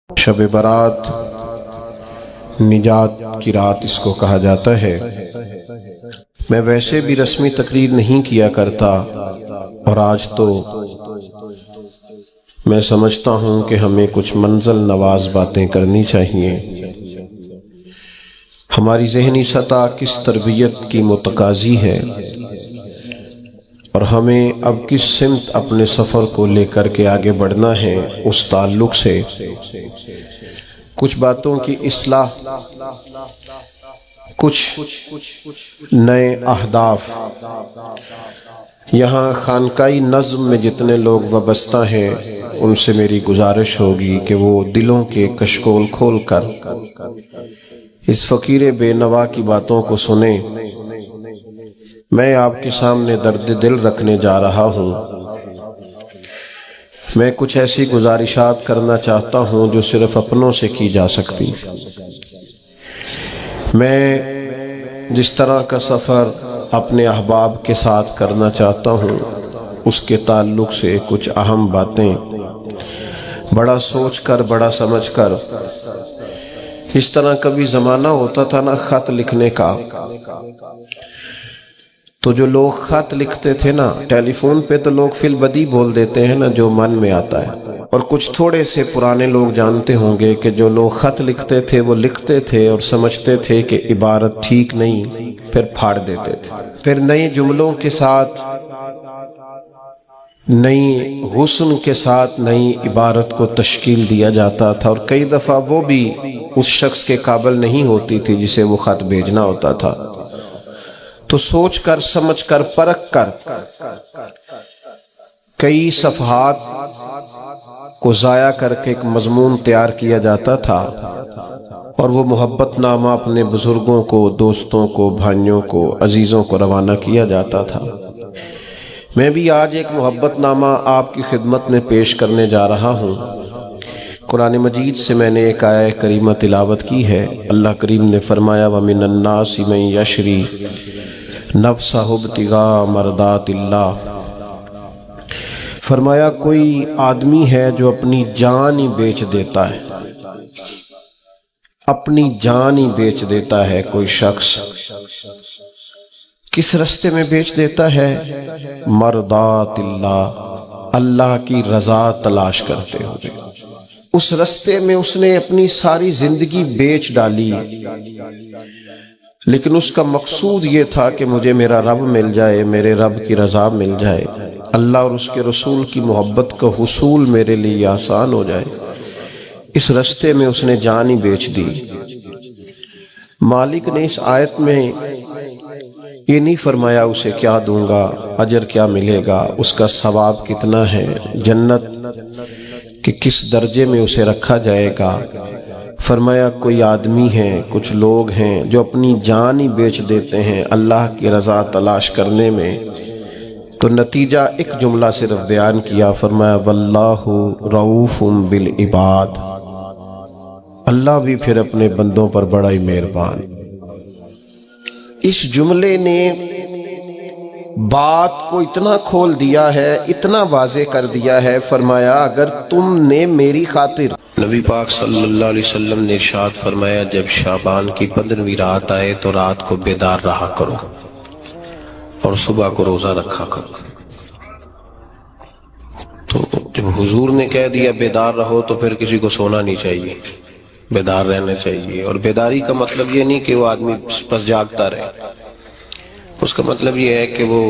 شب برات نجات کی رات اس کو کہا جاتا ہے۔ میں ویسے بھی رسمی تقریر نہیں کیا کرتا، اور آج تو میں سمجھتا ہوں کہ ہمیں کچھ منزل نواز باتیں کرنی چاہیے۔ ہماری ذہنی سطح کس تربیت کی متقاضی ہے، اور ہمیں اب کس سمت اپنے سفر کو لے کر کے آگے بڑھنا ہے، اس تعلق سے کچھ باتوں کی اصلاح، کچھ نئے اہداف۔ یہاں خانقائی نظم میں جتنے لوگ وابستہ ہیں ان سے میری گزارش ہوگی کہ وہ دلوں کے کشکول کھول کر اس فقیر بے نوا کی باتوں کو سنیں۔ میں آپ کے سامنے درد دل رکھنے جا رہا ہوں۔ میں کچھ ایسی گزارشات کرنا چاہتا ہوں جو صرف اپنوں سے کی جا سکتی۔ میں جس طرح کا سفر اپنے احباب کے ساتھ کرنا چاہتا ہوں، اس کے تعلق سے کچھ اہم باتیں بڑا سوچ کر، بڑا سمجھ کر۔ اس طرح کبھی زمانہ ہوتا تھا نا خط لکھنے کا، تو جو لوگ خط لکھتے تھے نا، ٹیلی فون پہ تو لوگ فی البدی بول دیتے ہیں نا جو من میں آتا ہے، اور کچھ تھوڑے سے پرانے لوگ جانتے ہوں گے کہ جو لوگ خط لکھتے تھے وہ لکھتے تھے اور سمجھتے تھے کہ عبارت ٹھیک نہیں، پھر پھاڑ دیتے تھے، پھر نئے جملوں کے ساتھ، نئی حسن کے ساتھ نئی عبارت کو تشکیل دیا جاتا تھا، اور کئی دفعہ وہ بھی اس شخص کے قابل نہیں ہوتی تھی جسے وہ خط بھیجنا ہوتا تھا۔ تو سوچ کر، سمجھ کر، پرکھ کر کئی صفحات کو ضائع کر کے ایک مضمون تیار کیا جاتا تھا، اور وہ محبت نامہ اپنے بزرگوں کو، دوستوں کو، بھائیوں کو، عزیزوں کو روانہ کیا جاتا تھا۔ میں بھی آج ایک محبت نامہ آپ کی خدمت میں پیش کرنے جا رہا ہوں۔ قرآن مجید سے میں نے ایک آیہ کریمہ تلاوت کی ہے۔ اللہ کریم نے فرمایا وَمِنَ النَّاسِ مَن يَشْرِي نَفْسَهُ ابْتِغَاءَ مَرْضَاتِ اللَّهِ، فرمایا کوئی آدمی ہے جو اپنی جان ہی بیچ دیتا ہے، اپنی جان ہی بیچ دیتا ہے۔ کوئی شخص کس رستے میں بیچ دیتا ہے؟ مرضات اللہ، اللہ کی رضا تلاش کرتے ہوئے۔ اس رستے میں اس نے اپنی ساری زندگی بیچ ڈالی، لیکن اس کا مقصود یہ تھا کہ مجھے میرا رب مل جائے، میرے رب کی رضا مل جائے، اللہ اور اس کے رسول کی محبت کا حصول میرے لیے آسان ہو جائے۔ اس رستے میں اس نے جان ہی بیچ دی۔ مالک نے اس آیت میں یہ نہیں فرمایا اسے کیا دوں گا، اجر کیا ملے گا، اس کا ثواب کتنا ہے، جنت کہ کس درجے میں اسے رکھا جائے گا۔ فرمایا کوئی آدمی ہے، کچھ لوگ ہیں جو اپنی جان ہی بیچ دیتے ہیں اللہ کی رضا تلاش کرنے میں۔ تو نتیجہ ایک جملہ صرف بیان کیا، فرمایا واللہ رؤوف بالعباد، اللہ بھی پھر اپنے بندوں پر بڑا ہی مہربان۔ اس جملے نے بات کو اتنا کھول دیا ہے، اتنا واضح کر دیا ہے۔ فرمایا اگر تم نے میری خاطر، نبی پاک صلی اللہ علیہ وسلم نے ارشاد فرمایا جب شعبان کی 15ویں رات آئے تو رات کو بیدار رہا کرو اور صبح کو روزہ رکھا کرو۔ تو جب حضور نے کہہ دیا بیدار رہو تو پھر کسی کو سونا نہیں چاہیے، بیدار رہنا چاہیے۔ اور بیداری کا مطلب یہ نہیں کہ وہ آدمی بس جاگتا رہے، اس کا مطلب یہ ہے کہ وہ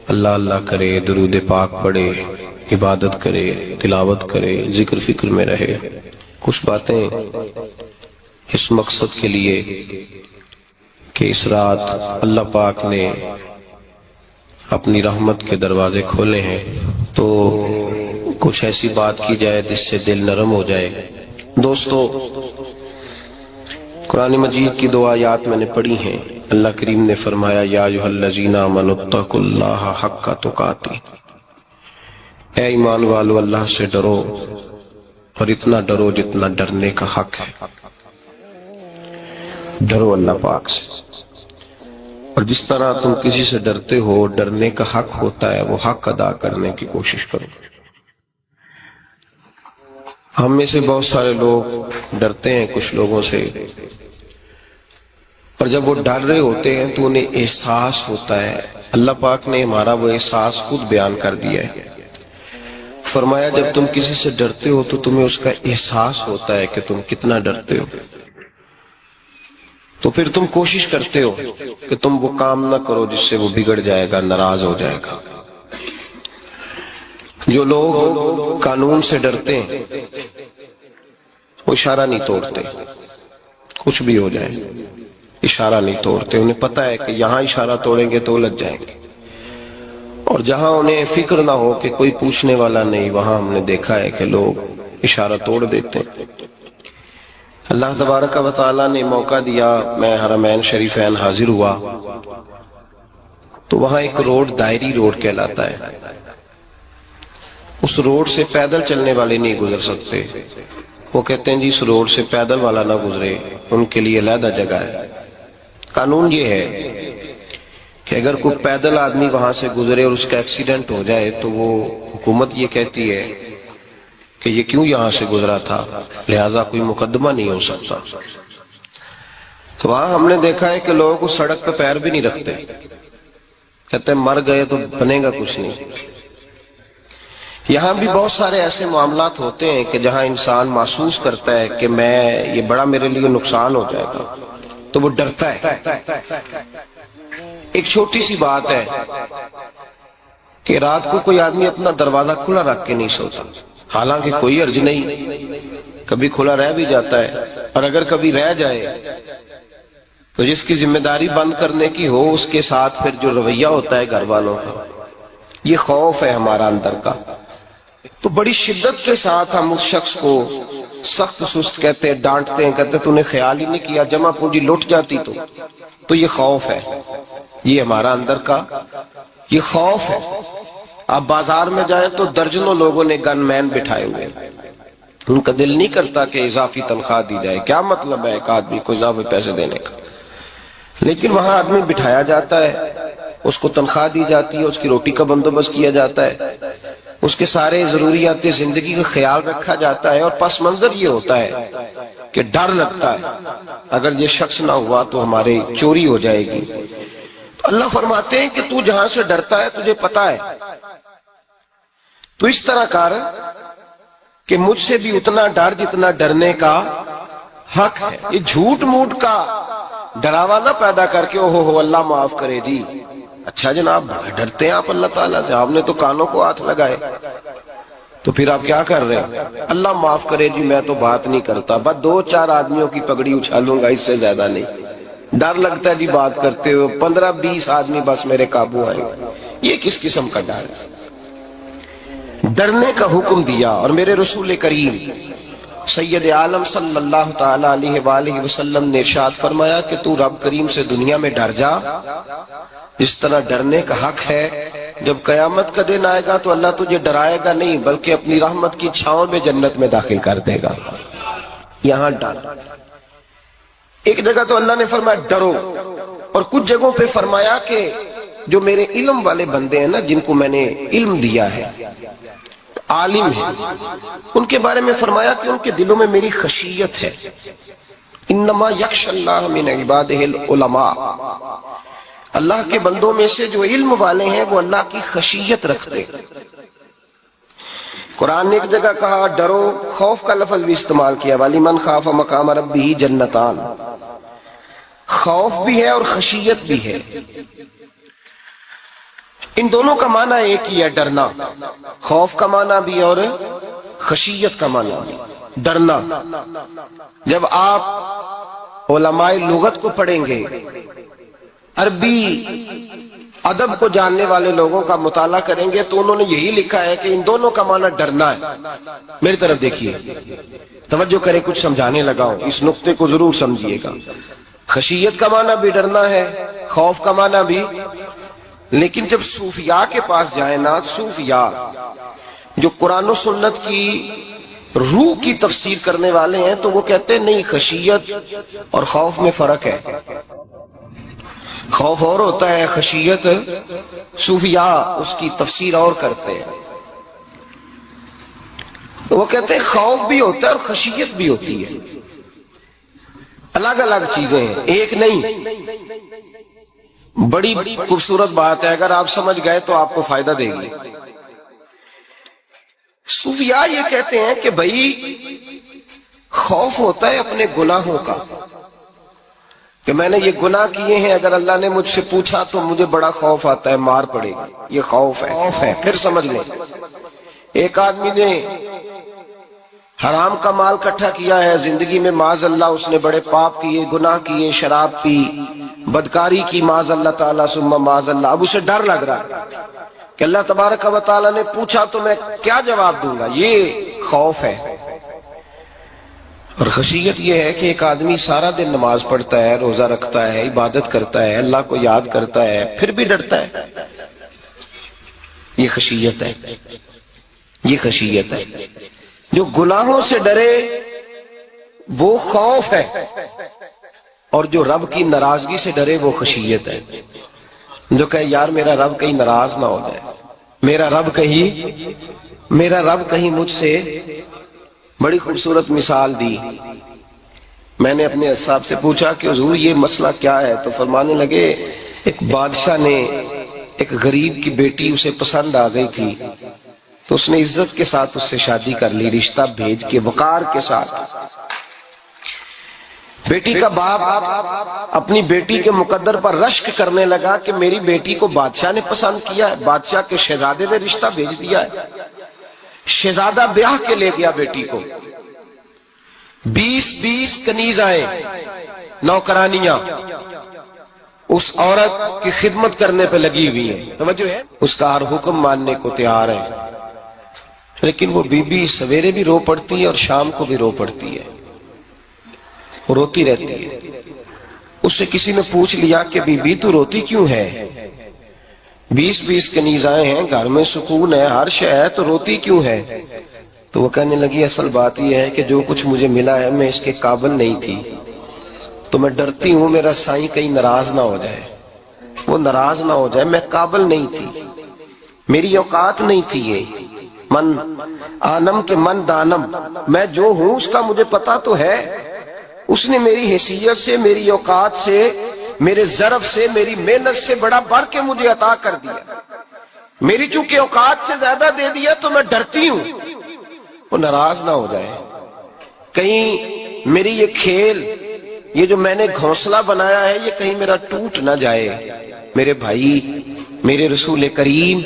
اللہ اللہ کرے، درود پاک پڑھے، عبادت کرے، تلاوت کرے، ذکر فکر میں رہے۔ کچھ باتیں اس مقصد کے لیے کہ اس رات اللہ پاک نے اپنی رحمت کے دروازے کھولے ہیں، تو کچھ ایسی بات کی جائے جس سے دل نرم ہو جائے۔ دوستو، قرآن مجید کی 2 آیات میں نے پڑھی ہیں۔ اللہ کریم نے فرمایا یا ایھا الذین آمنوا اتقوا اللہ حق تقاتہ، اے ایمان والو اللہ سے ڈرو، اور اتنا ڈرو جتنا ڈرنے کا حق ہے۔ ڈرو اللہ پاک سے، اور جس طرح تم کسی سے ڈرتے ہو، ڈرنے کا حق ہوتا ہے، وہ حق ادا کرنے کی کوشش کرو۔ ہم میں سے بہت سارے لوگ ڈرتے ہیں کچھ لوگوں سے، اور جب وہ ڈر رہے ہوتے ہیں تو انہیں احساس ہوتا ہے. اللہ پاک نے ہمارا وہ احساس خود بیان کر دیا ہے. فرمایا جب تم کسی سے ڈرتے ہو تو تمہیں اس کا احساس ہوتا ہے کہ تم کتنا ڈرتے ہو، تو پھر تم کوشش کرتے ہو کہ تم وہ کام نہ کرو جس سے وہ بگڑ جائے گا، ناراض ہو جائے گا. جو لوگ قانون سے ڈرتے ہیں وہ اشارہ نہیں توڑتے، کچھ بھی ہو جائے اشارہ نہیں توڑتے. انہیں پتہ ہے کہ یہاں اشارہ توڑیں گے تو الجھ جائیں گے، اور جہاں انہیں فکر نہ ہو کہ کوئی پوچھنے والا نہیں، وہاں ہم نے دیکھا ہے کہ لوگ اشارہ توڑ دیتے ہیں. اللہ تبارک و تعالیٰ نے موقع دیا، میں حرمین شریفین حاضر ہوا تو وہاں ایک روڈ دائری روڈ کہلاتا ہے. اس روڈ سے پیدل چلنے والے نہیں گزر سکتے. وہ کہتے ہیں جی اس روڈ سے پیدل والا نہ گزرے، ان کے لیے علیحدہ جگہ ہے. قانون یہ ہے کہ اگر کوئی پیدل آدمی وہاں سے گزرے اور اس کا ایکسیڈنٹ ہو جائے تو وہ حکومت یہ کہتی ہے کہ یہ کیوں یہاں سے گزرا تھا، لہذا کوئی مقدمہ نہیں ہو سکتا. وہاں ہم نے دیکھا ہے کہ لوگ اس سڑک پہ پیر بھی نہیں رکھتے، کہتے ہیں مر گئے تو بنے گا کچھ نہیں. یہاں بھی بہت سارے ایسے معاملات ہوتے ہیں کہ جہاں انسان محسوس کرتا ہے کہ یہ بڑا میرے لیے نقصان ہو جائے گا تو وہ ڈرتا ہے. ایک چھوٹی سی بات ہے کہ رات کو کوئی آدمی اپنا دروازہ کھلا رکھ کے نہیں سوتا، حالانکہ کوئی حرج نہیں، کبھی کھلا رہ بھی جاتا ہے. اور اگر کبھی رہ جائے تو جس کی ذمہ داری بند کرنے کی ہو اس کے ساتھ پھر جو رویہ ہوتا ہے گھر والوں کا، یہ خوف ہے ہمارا اندر کا. تو بڑی شدت کے ساتھ ہم اس شخص کو سخت سست کہتے ہیں، ڈانٹتے ہیں، کہتے ہیں تو نے خیال ہی نہیں کیا جمع پونجی لٹ جاتی تو یہ خوف ہے، یہ ہمارا اندر کا یہ خوف ہے. آپ بازار میں جائیں تو درجنوں لوگوں نے گن مین بٹھائے ہوئے ہیں، ان کا دل نہیں کرتا کہ اضافی تنخواہ دی جائے. کیا مطلب ہے ایک آدمی کو اضافی پیسے دینے کا؟ لیکن وہاں آدمی بٹھایا جاتا ہے، اس کو تنخواہ دی جاتی ہے، اس کی روٹی کا بندوبست کیا جاتا ہے، اس کے سارے ضروریات زندگی کا خیال رکھا جاتا ہے. اور پس منظر یہ ہوتا ہے کہ ڈر لگتا ہے اگر یہ شخص نہ ہوا تو ہمارے چوری ہو جائے گی. تو اللہ فرماتے ہیں کہ تو جہاں سے ڈرتا ہے تجھے پتا ہے، تو اس طرح کر کہ مجھ سے بھی اتنا ڈر جتنا ڈرنے کا حق ہے. یہ جھوٹ موٹ کا ڈراوا نہ پیدا کر کے اوہ اللہ معاف کرے جی. اچھا جناب ڈرتے ہیں آپ اللہ تعالیٰ سے، آپ نے تو کانوں کو ہاتھ لگائے، تو پھر آپ کیا کر رہے ہیں؟ اللہ معاف کرے جی میں تو بات نہیں کرتا، بس 2-4 آدمیوں کی پگڑی اچھالوں گا، اس سے زیادہ نہیں. ڈر لگتا ہے جی بات کرتے ہوئے، 15-20 آدمی بس میرے قابو آئے. یہ کس قسم کا ڈر ہے؟ ڈرنے کا حکم دیا. اور میرے رسول کریم سید عالم صلی اللہ تعالی علیہ وآلہ وسلم نے ارشاد فرمایا کہ تو رب کریم سے دنیا میں ڈر جا اس طرح ڈرنے کا حق ہے. جب قیامت کا دن آئے گا تو اللہ تجھے ڈرائے گا نہیں بلکہ اپنی رحمت کی چھاؤں میں جنت میں داخل کر دے گا. یہاں ڈر. ایک جگہ تو اللہ نے فرمایا ڈرو، اور کچھ جگہوں پہ فرمایا کہ جو میرے علم والے بندے ہیں نا، جن کو میں نے علم دیا ہے، عالم ہے، ان کے بارے میں فرمایا کہ ان کے دلوں میں میری خشیت ہے. انما یخشی اللہ من عبادہ العلماء، اللہ کے بندوں میں سے جو علم والے ہیں وہ اللہ کی خشیت رکھتے. قرآن نے ایک جگہ کہا ڈرو، خوف کا لفظ بھی استعمال کیا، وَلِمَنْ خَافَ مَقَامَ رَبِّهِ جَنَّتَانِ. خوف بھی ہے اور خشیت بھی ہے. ان دونوں کا معنی ایک ہی ہے، ڈرنا. خوف کا معنی بھی اور خشیت کا معنی بھی، ڈرنا. جب آپ علماء لغت کو پڑھیں گے، عربی ادب کو جاننے والے لوگوں کا مطالعہ کریں گے تو انہوں نے یہی لکھا ہے کہ ان دونوں کا معنی ڈرنا ہے. میری طرف دیکھیے، توجہ کریں، کچھ سمجھانے لگا ہوں، اس نقطے کو ضرور سمجھیے گا. خشیت کا معنی بھی ڈرنا ہے، خوف کا معنی بھی. لیکن جب صوفیاء کے پاس جائیں نا، صوفیاء جو قرآن و سنت کی روح کی تفسیر کرنے والے ہیں، تو وہ کہتے ہیں نہیں، خشیت اور خوف میں فرق ہے. خوف اور ہوتا ہے، خشیت صوفیاء اس کی تفسیر اور کرتے ہیں. وہ کہتے ہیں خوف بھی ہوتا ہے اور خشیت بھی ہوتی ہے، الگ الگ چیزیں ہیں، ایک نہیں۔ بڑی خوبصورت بات ہے، اگر آپ سمجھ گئے تو آپ کو فائدہ دے گی۔ صوفیاء یہ کہتے ہیں کہ بھائی خوف ہوتا ہے اپنے گناہوں کا، کہ میں نے یہ گناہ کیے ہیں، اگر اللہ نے مجھ سے پوچھا تو مجھے بڑا خوف آتا ہے، مار پڑے گی، یہ خوف ہے۔ پھر سمجھ لیں، ایک آدمی نے حرام کا مال اکٹھا کیا ہے زندگی میں، معاذ اللہ اس نے بڑے پاپ کیے، گناہ کیے، شراب پی، بدکاری کی، معاذ اللہ تعالیٰ ثم معاذ اللہ۔ اب اسے ڈر لگ رہا ہے کہ اللہ تبارک و تعالیٰ نے پوچھا تو میں کیا جواب دوں گا، یہ خوف ہے۔ اور خشیت یہ ہے کہ ایک آدمی سارا دن نماز پڑھتا ہے، روزہ رکھتا ہے، عبادت کرتا ہے، اللہ کو یاد کرتا ہے، پھر بھی ڈرتا ہے، یہ خشیت ہے، یہ خشیت ہے۔ جو گناہوں سے ڈرے وہ خوف ہے، اور جو رب کی ناراضگی سے ڈرے وہ خشیت ہے۔ جو کہے یار میرا رب کہیں ناراض نہ ہو جائے، میرا رب کہیں مجھ سے، بڑی خوبصورت مثال دی۔ میں نے اپنے صاحب سے پوچھا کہ حضور یہ مسئلہ کیا ہے، تو فرمانے لگے ایک بادشاہ نے ایک غریب کی بیٹی اسے پسند آ گئی تھی، تو اس نے عزت کے ساتھ اس سے شادی کر لی، رشتہ بھیج کے وقار کے ساتھ۔ بیٹی کا باپ اپنی بیٹی کے مقدر پر رشک کرنے لگا کہ میری بیٹی کو بادشاہ نے پسند کیا ہے، بادشاہ کے شہزادے نے رشتہ بھیج دیا ہے۔ شہزادہ بیاہ کے لے گیا بیٹی کو، 20 کنیزائیں، نوکرانیاں اس عورت کی خدمت کرنے پہ لگی ہوئی ہیں، توجہ ہے، اس کا ہر حکم ماننے کو تیار ہے۔ لیکن وہ بی بی سویرے بھی رو پڑتی ہے اور شام کو بھی رو پڑتی ہے، روتی رہتی ہے۔ اس سے کسی نے پوچھ لیا کہ بی بی تو روتی کیوں ہے، 20 کنیزائیں ہیں، گھر میں سکون ہے، ہر شے ہے، تو روتی کیوں ہے؟ تو وہ کہنے لگی اصل بات یہ ہے کہ جو کچھ مجھے ملا ہے میں اس کے قابل نہیں تھی، تو میں ڈرتی ہوں میرا سائیں کہیں ناراض نہ ہو جائے، وہ ناراض نہ ہو جائے، میں قابل نہیں تھی، میری اوقات نہیں تھی، یہ من آنم کے من دانم، میں جو ہوں اس کا مجھے پتا تو ہے، اس نے میری حیثیت سے، میری اوقات سے، میرے ظرف سے، میری محنت سے بڑا بڑھ کے مجھے عطا کر دیا، میری چونکہ اوقات سے زیادہ دے دیا تو میں ڈرتی ہوں وہ ناراض نہ ہو جائے، کہیں میری یہ کھیل، یہ جو میں نے گھونسلہ بنایا ہے یہ کہیں میرا ٹوٹ نہ جائے۔ میرے بھائی، میرے رسول کریم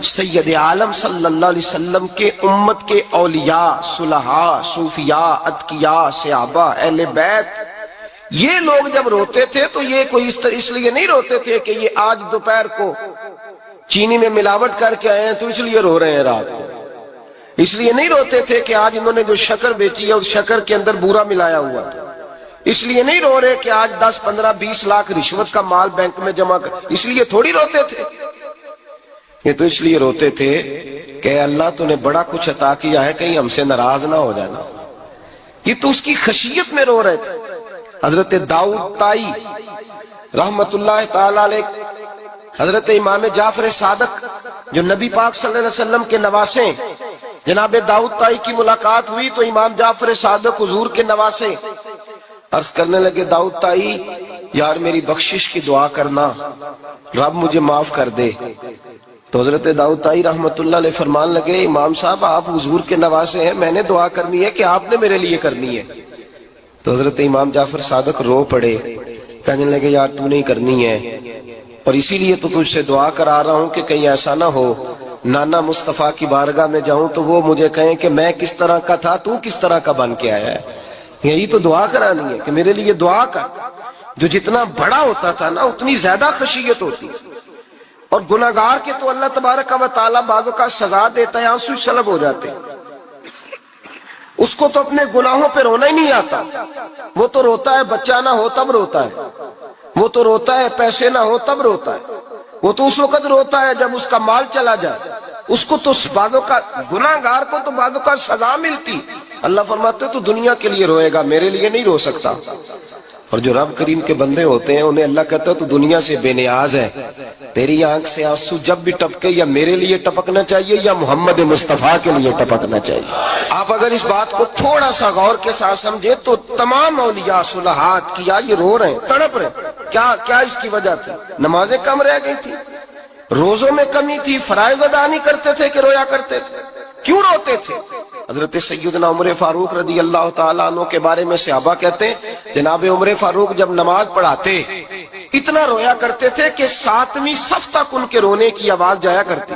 سید عالم صلی اللہ علیہ وسلم کے امت کے اولیاء، صلحاء، صوفیاء، اتقیاء، صحابہ، اہل بیت، یہ لوگ جب روتے تھے تو یہ کوئی اس لیے نہیں روتے تھے کہ یہ آج دوپہر کو چینی میں ملاوٹ کر کے آئے ہیں تو اس لیے رو رہے ہیں رات کو، اس لیے نہیں روتے تھے کہ آج انہوں نے جو شکر بیچی ہے اس شکر کے اندر بورا ملایا ہوا تھا، اس لیے نہیں رو رہے کہ آج 10 15 20 لاکھ رشوت کا مال بینک میں جمع کر، اس لیے تھوڑی روتے تھے، یہ تو اس لیے روتے تھے کہ اللہ تو نے بڑا کچھ عطا کیا ہے، کہیں ہم سے ناراض نہ ہو جانا، یہ تو اس کی خشیت میں رو رہے تھے۔ حضرت داؤد طائی رحمت اللہ تعالی علیہ، حضرت امام جعفر صادق جو نبی پاک صلی اللہ علیہ وسلم کے نواسے، جناب داؤد طائی کی ملاقات ہوئی تو امام جعفر صادق حضور کے نواسے عرض کرنے لگے داؤد طائی یار میری بخشش کی دعا کرنا، رب مجھے معاف کر دے۔ تو حضرت داؤد طائی رحمت اللہ علیہ فرمان لگے امام صاحب آپ حضور کے نواسے ہیں، میں نے دعا کرنی ہے کہ آپ نے میرے لیے کرنی ہے؟ تو حضرت امام جعفر صادق رو پڑے، کہنے لگے یار تو نہیں کرنی ہے، اور اسی لیے تو تجھ سے دعا کرا رہا ہوں کہ کہیں ایسا نہ ہو نانا مصطفیٰ کی بارگاہ میں جاؤں تو وہ مجھے کہیں کہ میں کس طرح کا تھا تو کس طرح کا بن کے آیا ہے، یہی تو دعا کرانی ہے کہ میرے لیے دعا کر۔ جو جتنا بڑا ہوتا تھا نا اتنی زیادہ خشیت ہوتی، اور گناہگار کے تو اللہ تبارک و تعالیٰ بعضوں کا سزا دیتا ہے، آنسو سلب ہو جاتے، اس کو تو اپنے گناہوں پہ رونا ہی نہیں آتا، وہ تو روتا ہے بچہ نہ ہو تب روتا ہے، وہ تو روتا ہے پیسے نہ ہو تب روتا ہے، وہ تو اس وقت روتا ہے جب اس کا مال چلا جائے، اس کو تو بعضوں کا گناہگار کو تو بعضوں کا سزا ملتی، اللہ فرماتے تو دنیا کے لیے روئے گا میرے لیے نہیں رو سکتا۔ اور جو رب کریم کے بندے ہوتے ہیں انہیں اللہ کہتا ہے تو دنیا سے بے نیاز ہے، تیری آنکھ سے آنسو جب بھی ٹپکے یا میرے لیے ٹپکنا چاہیے یا محمد مصطفیٰ کے لیے ٹپکنا چاہیے۔ آپ اگر اس بات کو تھوڑا سا غور کے ساتھ سمجھے تو تمام اولیاء صلحات کیا یہ رو رہے ہیں، تڑپ رہے ہیں، کیا اس کی وجہ تھی؟ نمازیں کم رہ گئی تھی، روزوں میں کمی تھی، فرائض ادا نہیں کرتے تھے کہ رویا کرتے تھے؟ کیوں روتے تھے؟ حضرت سیدنا عمر فاروق رضی اللہ تعالیٰ عنہ کے بارے میں صحابہ کہتے ہیں جناب عمر فاروق جب نماز پڑھاتے اتنا رویا کرتے تھے کہ 7ویں صف تک ان کے رونے کی آواز جایا کرتی،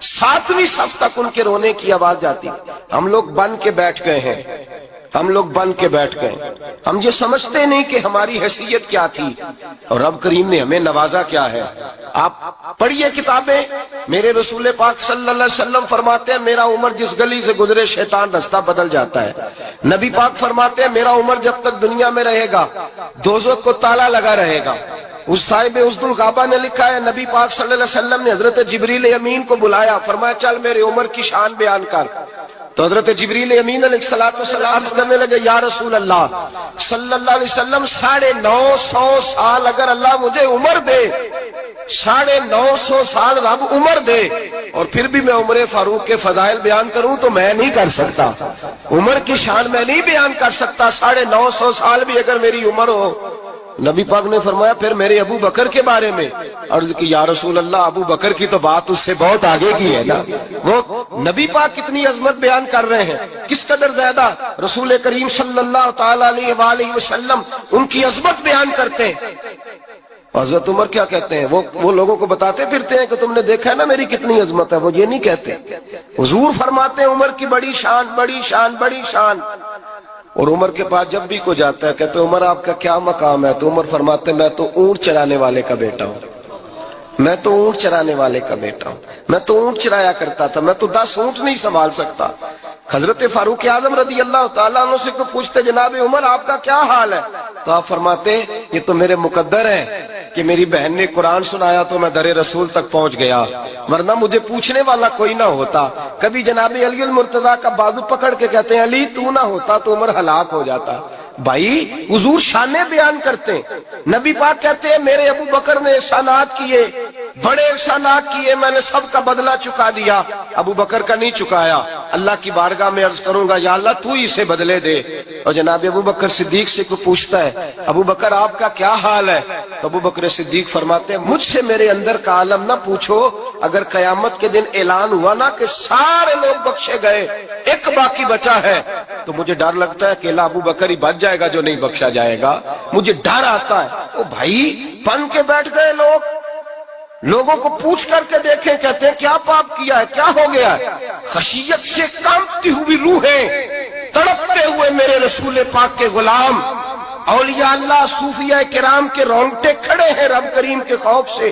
7ویں صف تک ان کے رونے کی آواز جاتی۔ ہم لوگ بن کے بیٹھ گئے ہیں، ہم لوگ بن کے بیٹھ گئے، ہم یہ سمجھتے نہیں کہ ہماری حیثیت کیا تھی اور رب کریم نے ہمیں نوازا کیا ہے۔ آپ پڑھیے کتابیں، میرے رسول پاک صلی اللہ علیہ وسلم فرماتے ہیں میرا عمر جس گلی سے گزرے شیطان رستہ بدل جاتا ہے۔ نبی پاک فرماتے ہیں میرا عمر جب تک دنیا میں رہے گا دوزخ کو تالا لگا رہے گا۔ اس صاحب اسد الغابہ نے لکھا ہے نبی پاک صلی اللہ علیہ وسلم نے حضرت جبریل امین کو بلایا، فرمایا چل میرے عمر کی شان بیان کر۔ تو حضرت جبریل امین علیہ السلام عرض کرنے لگے یا رسول اللہ صلی اللہ علیہ وسلم 950 سال اگر اللہ مجھے عمر دے، 950 سال رب عمر دے اور پھر بھی میں عمر فاروق کے فضائل بیان کروں تو میں نہیں کر سکتا، عمر کی شان میں نہیں بیان کر سکتا، 950 سال بھی اگر میری عمر ہو۔ نبی پاک نے فرمایا پھر میرے ابو بکر کے بارے میں، عرض کی یا رسول اللہ ابو بکر کی تو بات اس سے بہت آگے کی ہے نا، وہ نبی پاک کتنی عظمت بیان کر رہے ہیں، کس قدر زیادہ رسول کریم صلی اللہ تعالی علیہ وآلہ وسلم ان کی عظمت بیان کرتے ہیں۔ حضرت عمر کیا کہتے ہیں، وہ لوگوں کو بتاتے پھرتے ہیں کہ تم نے دیکھا ہے نا میری کتنی عظمت ہے، وہ یہ نہیں کہتے۔ حضور فرماتے ہیں عمر کی بڑی شان بڑی شان بڑی شان، اور عمر کے پاس جب بھی کوئی جاتا ہے کہتے ہیں عمر آپ کا کیا مقام ہے، تو عمر فرماتے ہیں میں تو اونٹ چرانے والے کا بیٹا ہوں، میں تو اونٹ چرانے والے کا بیٹا ہوں، میں تو اونٹ چرایا کرتا تھا، میں تو 10 اونٹ نہیں سنبھال سکتا۔ حضرت فاروق اعظم رضی اللہ تعالیٰ عنہ سے کو پوچھتے جناب عمر آپ کا کیا حال ہے، تو آپ فرماتے یہ تو میرے مقدر ہے کہ میری بہن نے قرآن سنایا تو میں در رسول تک پہنچ گیا، ورنہ مجھے پوچھنے والا کوئی نہ ہوتا۔ کبھی جناب علی المرتضیٰ کا بازو پکڑ کے کہتے ہیں علی تو نہ ہوتا تو عمر ہلاک ہو جاتا۔ بھائی حضور شانیں بیان کرتے ہیں، نبی پاک کہتے ہیں میرے ابو بکر نے احسانات کیے، بڑے احسانات کیے، میں نے سب کا بدلہ چکا دیا، ابو بکر کا نہیں چکایا، اللہ کی بارگاہ میں عرض کروں گا یا اللہ تو ہی اسے بدلے دے۔ اور جناب ابو بکر صدیق سے کوئی پوچھتا ہے ابو بکر آپ کا کیا حال ہے، تو ابو بکر صدیق فرماتے ہیں مجھ سے میرے اندر کا عالم نہ پوچھو، اگر قیامت کے دن اعلان ہوا نا کہ سارے لوگ بخشے گئے ایک باقی بچا ہے تو مجھے ڈر لگتا ہے کہ ابو بکر ہی بچ جائے گا جو نہیں بخشا جائے گا، مجھے ڈر آتا ہے۔ تو بھائی بن کے بیٹھ گئے لوگ، لوگوں کو پوچھ کر کے دیکھیں، کہتے ہیں کیا پاپ کیا ہے، کیا ہو گیا ہے؟ خشیت سے کانپتی ہوئی روحیں، تڑپتے ہوئے میرے رسول پاک کے غلام، اولیاء اللہ صوفیاء کرام کے رونگٹے کھڑے ہیں رب کریم کے خوف سے،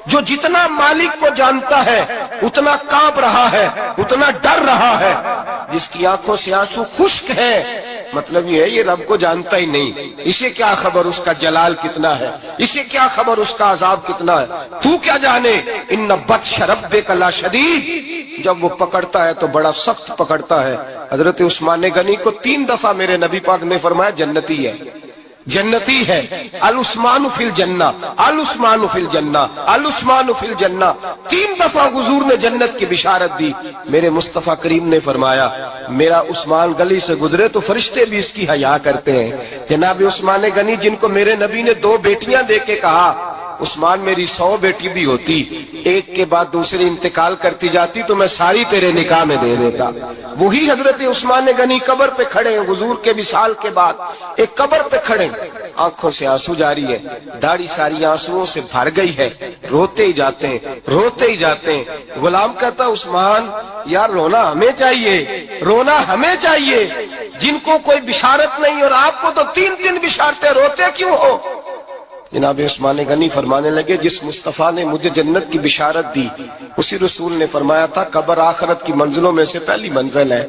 جو جتنا مالک کو جانتا ہے اتنا کانپ رہا ہے، اتنا ڈر رہا ہے، جس کی آنکھوں سے آنسو خشک ہیں، مطلب یہ ہے یہ رب کو جانتا ہی نہیں، اسے کیا خبر اس کا جلال کتنا ہے، اسے کیا خبر اس کا عذاب کتنا ہے، تو کیا جانے ان بطش ربک لشدید، جب وہ پکڑتا ہے تو بڑا سخت پکڑتا ہے۔ حضرت عثمان غنی کو 3 دفعہ میرے نبی پاک نے فرمایا جنتی ہے، جنتی ہے، العثمان فی الجنہ، العثمان فی الجنہ، العثمان فی الجنہ، 3 دفعہ حضور نے جنت کی بشارت دی۔ میرے مصطفیٰ کریم نے فرمایا میرا عثمان گلی سے گزرے تو فرشتے بھی اس کی حیا کرتے ہیں۔ جناب عثمان غنی جن کو میرے نبی نے 2 بیٹیاں دے کے کہا عثمان میری 100 بیٹی بھی ہوتی، ایک کے بعد دوسری انتقال کرتی جاتی تو میں ساری تیرے نکاح میں دے دیتا، وہی حضرت عثمان غنی قبر پہ کھڑے ہیں حضور کے وصال کے بعد، ایک قبر پہ کھڑے، آنکھوں سے آنسو جاری ہے، داڑھی ساری آنسوؤں سے بھر گئی ہے، روتے ہی جاتے ہیں، روتے ہی جاتے ہیں۔ غلام کہتا عثمان یار رونا ہمیں چاہیے، رونا ہمیں چاہیے، جن کو کوئی بشارت نہیں اور آپ کو تو 3 بشارتیں، روتے کیوں ہو؟ جناب عثمان غنی فرمانے لگے جس مصطفیٰ نے مجھے جنت کی بشارت دی اسی رسول نے فرمایا تھا قبر آخرت کی منزلوں میں سے پہلی منزل ہے،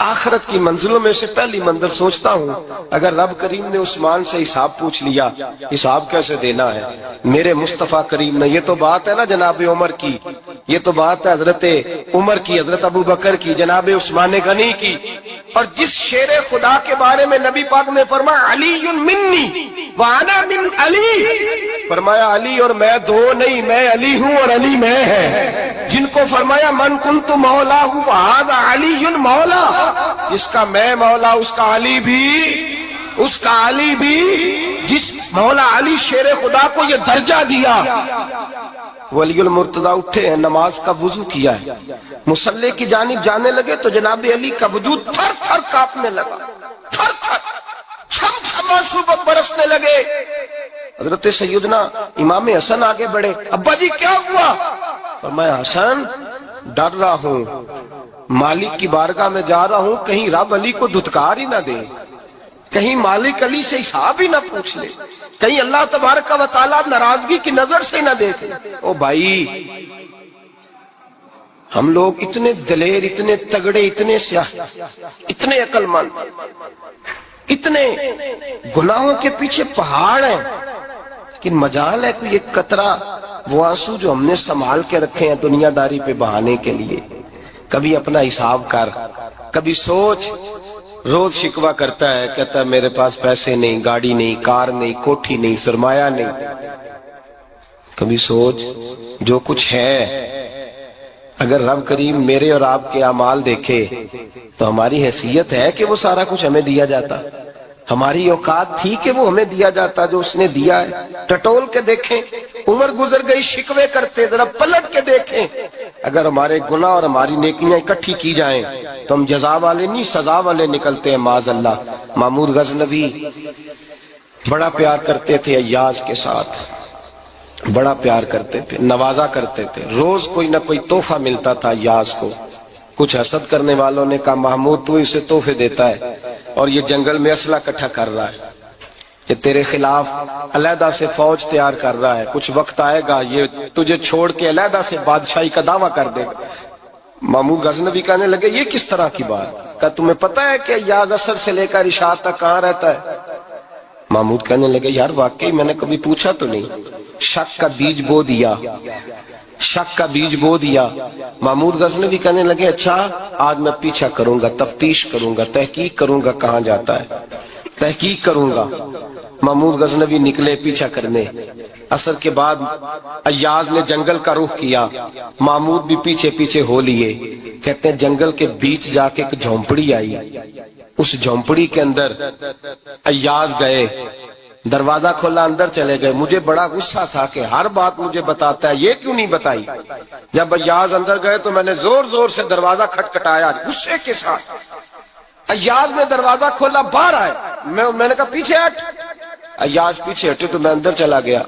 آخرت کی منزلوں میں سے پہلی منزل۔ سوچتا ہوں اگر رب کریم نے عثمان سے حساب پوچھ لیا حساب کیسے دینا ہے، میرے مصطفیٰ کریم نے، یہ تو بات ہے نا جناب عمر کی، یہ تو بات ہے حضرت عمر کی، حضرت ابو بکر کی، جناب عثمان غنی کی، اور جس شیر خدا کے بارے میں نبی پاک نے فرمایا علی منی، وانا من علی، فرمایا علی اور میں دو نہیں، میں علی ہوں اور علی میں ہے. جن کو فرمایا من کنت مولا فہذا علی مولا، جس کا میں مولا اس کا علی بھی، اس کا علی بھی. جس مولا علی شیر خدا کو یہ درجہ دیا. ولی المرتضی اٹھے ہیں، نماز کا وضو کیا ہے، مصلی کی جانب جانے لگے تو جناب علی کا وجود تھر تھر کانپنے لگا، تھر تھر چھم چھم آنسو برسنے لگے. حضرت سیدنا امام حسن آگے بڑھے، ابا جی کیا ہوا؟ فرمایا حسن ڈر رہا ہوں، مالک کی بارگاہ میں جا رہا ہوں، کہیں رب علی کو دھتکار ہی نہ دے، کہیں مالک علی سے حساب ہی نہ پوچھ لے، کہیں اللہ تبارک و تعالیٰ ناراضگی کی نظر سے نہ دیکھے. او بھائی ہم لوگ اتنے دلیر، اتنے تگڑے، اتنے سیاہ، اتنے عقل مند، اتنے گناہوں کے پیچھے پہاڑ ہیں، لیکن مجال ہے کوئی ایک قطرہ وہ آنسو جو ہم نے سنبھال کے رکھے ہیں دنیا داری پہ بہانے کے لیے. کبھی اپنا حساب کر، کبھی سوچ. روز شکوہ کرتا ہے، کہتا ہے میرے پاس پیسے نہیں، گاڑی نہیں، کار نہیں، کوٹھی نہیں، سرمایہ نہیں. کبھی سوچ جو کچھ ہے اگر رب کریم میرے اور آپ کے اعمال دیکھے تو ہماری حیثیت ہے کہ وہ سارا کچھ ہمیں دیا جاتا؟ ہماری اوقات تھی کہ وہ ہمیں دیا جاتا جو اس نے دیا ہے؟ ٹٹول کے دیکھیں، عمر گزر گئی شکوے کرتے، ذرا پلٹ کے دیکھیں. اگر ہمارے گناہ اور ہماری نیکیاں اکٹھی کی جائیں تو ہم جزا والے نہیں سزا والے نکلتے ہیں معاذ اللہ. محمود غزنوی بڑا پیار کرتے تھے ایاز کے ساتھ، بڑا پیار کرتے تھے، نوازا کرتے تھے. روز کوئی نہ کوئی تحفہ ملتا تھا ایاز کو. کچھ حسد کرنے والوں نے کہا محمود تو اسے تحفے دیتا ہے اور یہ جنگل میں اسلحہ اکٹھا کر رہا ہے، یہ تیرے خلاف علیحدہ سے فوج تیار کر رہا ہے، کچھ وقت آئے گا یہ تجھے چھوڑ کے علیحدہ سے بادشاہی کا دعویٰ کر دے گا. محمود غزنوی کہنے لگے یہ کس طرح کی بات؟ کہا تمہیں پتہ ہے کہ ایاز عصر سے لے کر عشاء تک کہاں رہتا ہے؟ محمود کہنے لگے یار واقعی میں نے کبھی پوچھا تو نہیں. شک کا بیج بو دیا، شک کا بیج بو دیا. محمود غزنوی کہنے لگے اچھا آج میں پیچھا کروں گا، تفتیش کروں گا، تحقیق کروں گا کہاں جاتا ہے، تحقیق کروں گا. محمود غزنوی نکلے پیچھا کرنے. عصر کے بعد ایاز نے جنگل کا رخ کیا، محمود بھی پیچھے پیچھے ہو لیے. کہتے ہیں جنگل کے بیچ جا کے ایک جھونپڑی آئی، اس جھونپڑی کے اندر ایاز گئے، دروازہ کھولا، اندر چلے گئے. مجھے بڑا غصہ تھا کہ ہر بات مجھے بتاتا ہے، یہ کیوں نہیں بتائی؟ جب ایاز اندر گئے تو میں نے زور زور سے دروازہ کھٹکھٹایا غصے کے ساتھ. ایاز نے دروازہ کھولا، باہر آئے. میں نے کہا پیچھے ہٹ. ایاز پیچھے ہٹے تو میں اندر چلا گیا.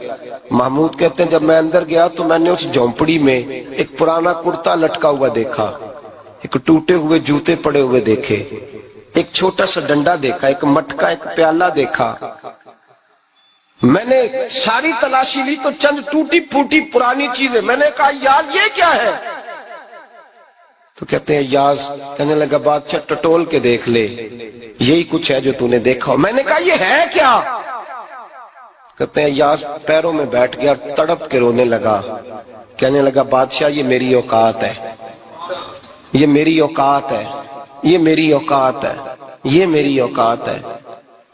محمود کہتے ہیں جب میں اندر گیا تو میں نے اس جھونپڑی میں ایک پرانا کرتا لٹکا ہوا دیکھا، ایک ٹوٹے ہوئے جوتے پڑے ہوئے دیکھے، ایک چھوٹا سا ڈنڈا دیکھا، ایک مٹکا، ایک پیالہ دیکھا. میں نے ساری تلاشی لی تو چند ٹوٹی پھوٹی پرانی چیزیں. میں نے کہا ایاز یہ کیا ہے؟ تو کہتے ہیں ایاز کہنے لگا بادشاہ ٹٹول کے دیکھ لے، یہی کچھ ہے جو تو نے دیکھا. میں نے کہا یہ ہے کیا؟ کہتے ہیں ایاز پیروں میں بیٹھ گیا، تڑپ کے رونے لگا. کہنے لگا بادشاہ یہ میری اوقات ہے، یہ میری اوقات ہے، یہ میری اوقات ہے، یہ میری اوقات ہے.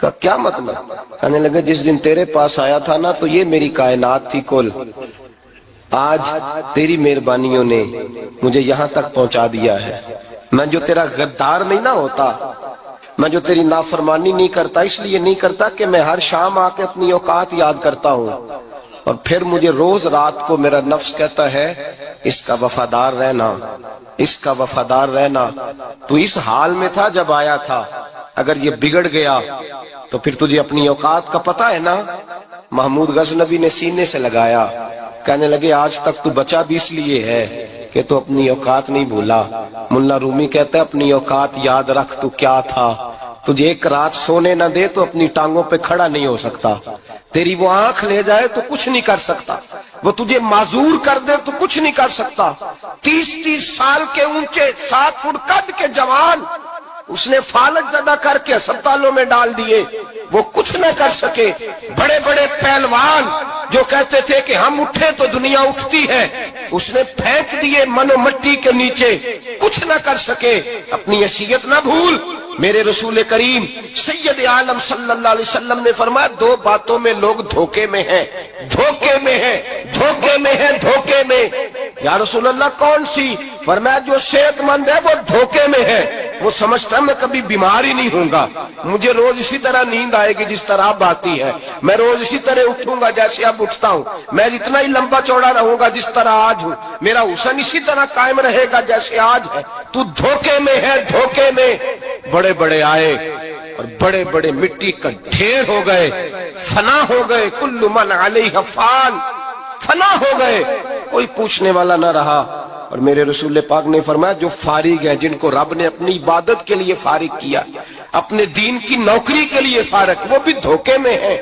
کہا کیا مطلب؟ کہنے لگا جس دن تیرے پاس آیا تھا نا تو یہ میری کائنات تھی کل. آج تیری مہربانیوں نے مجھے یہاں تک پہنچا دیا ہے. میں جو تیرا غدار نہیں نہ ہوتا، میں جو تیری نافرمانی نہیں کرتا، اس لیے نہیں کرتا کہ میں ہر شام آ کے اپنی اوقات یاد کرتا ہوں اور پھر مجھے روز رات کو میرا نفس کہتا ہے اس کا وفادار رہنا، اس کا وفادار رہنا. تو اس حال میں تھا جب آیا تھا، اگر یہ بگڑ گیا تو پھر تجھے اپنی اوقات کا پتہ ہے نا. محمود غزنوی نے سینے سے لگایا. کہنے لگے آج تک تو بچا بھی اس لیے ہے کہ تو اپنی اوقات نہیں بھولا. ملا رومی کہتا ہے اپنی اوقات یاد رکھ تو کیا تھا. تجھے ایک رات سونے نہ دے تو اپنی ٹانگوں پہ کھڑا نہیں ہو سکتا. تیری وہ آنکھ لے جائے تو کچھ نہیں کر سکتا. وہ تجھے معذور کر دے تو کچھ نہیں کر سکتا. 30 سال کے اونچے 7 فٹ قد کے جوان اس نے فالج زدہ کر کے ہسپتالوں میں ڈال دیے، وہ کچھ نہ کر سکے. بڑے بڑے پہلوان جو کہتے تھے کہ ہم اٹھے تو دنیا اٹھتی ہے، اس نے پھینک دیے من و مٹی کے نیچے، کچھ نہ کر سکے. اپنی حیثیت نہ بھول، میرے رسول کریم سید عالم صلی اللہ علیہ وسلم نے فرمایا دو باتوں میں لوگ دھوکے میں ہیں، دھوکے میں ہیں، دھوکے میں ہیں، دھوکے میں۔ یا رسول اللہ کون سی؟ فرمایا جو صحت مند ہے وہ دھوکے میں ہے، وہ سمجھتا ہے میں کبھی بیمار ہی نہیں ہوں گا، مجھے روز اسی طرح نیند آئے گی جس طرح اب آتی ہے، میں روز اسی طرح اٹھوں گا جیسے اب اٹھتا ہوں، میں اتنا ہی لمبا چوڑا رہوں گا جس طرح آج ہوں، میرا حسن اسی طرح قائم رہے گا جیسے آج ہے۔ تو دھوکے میں ہے، دھوکے میں۔ بڑے بڑے آئے اور بڑے بڑے مٹی کا ڈھیر ہو گئے، فنا ہو گئے، کل من علیہ فان، فنا ہو گئے، کوئی پوچھنے والا نہ رہا۔ اور میرے رسول پاک نے فرمایا جو فارغ ہے، جن کو رب نے اپنی عبادت کے لیے فارغ کیا، اپنے دین کی نوکری کے لیے فارغ، وہ بھی دھوکے میں ہیں،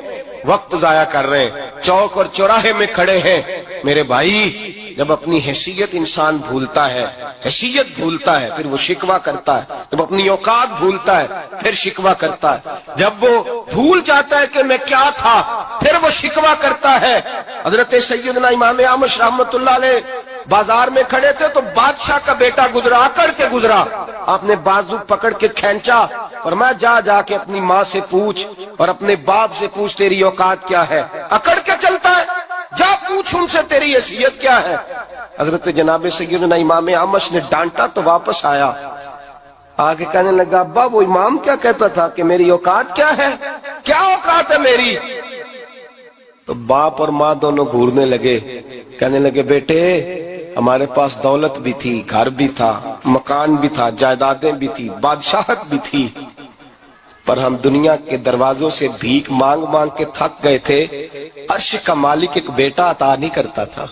وقت ضائع کر رہے ہیں، چوک اور چوراہے میں کھڑے ہیں۔ میرے بھائی جب اپنی حیثیت انسان بھولتا ہے، حیثیت بھولتا ہے، پھر وہ شکوہ کرتا ہے، جب اپنی اوقات بھولتا ہے پھر شکوہ کرتا ہے، جب وہ بھول جاتا ہے کہ میں کیا تھا پھر وہ شکوہ کرتا ہے۔ حضرت سیدنا امام اعمش رحمت اللہ علیہ بازار میں کھڑے تھے تو بادشاہ کا بیٹا گزرا، اکڑ کے گزرا، آپ نے بازو پکڑ کے کھینچا، فرمایا جا کے اپنی ماں سے پوچھ اور اپنے باپ سے پوچھ تیری اوقات کیا ہے، اکڑ کے چلتا ہے، جا پوچھ ان سے تیری حیثیت کیا ہے۔ حضرت جناب سیدنا امام اعمش نے ڈانٹا تو واپس آیا، آگے کہنے لگا ابا وہ امام کیا کہتا تھا کہ میری اوقات کیا ہے، کیا اوقات ہے میری؟ تو باپ اور ماں دونوں گھورنے لگے، کہنے لگے بیٹے ہمارے پاس دولت بھی تھی، گھر بھی تھا، مکان بھی تھا، جائیدادیں بھی تھی، بادشاہت بھی تھی، پر ہم دنیا کے دروازوں سے بھیک مانگ مانگ کے تھک گئے تھے۔ عرش کا مالک ایک بیٹا عطا نہیں کرتا تھا،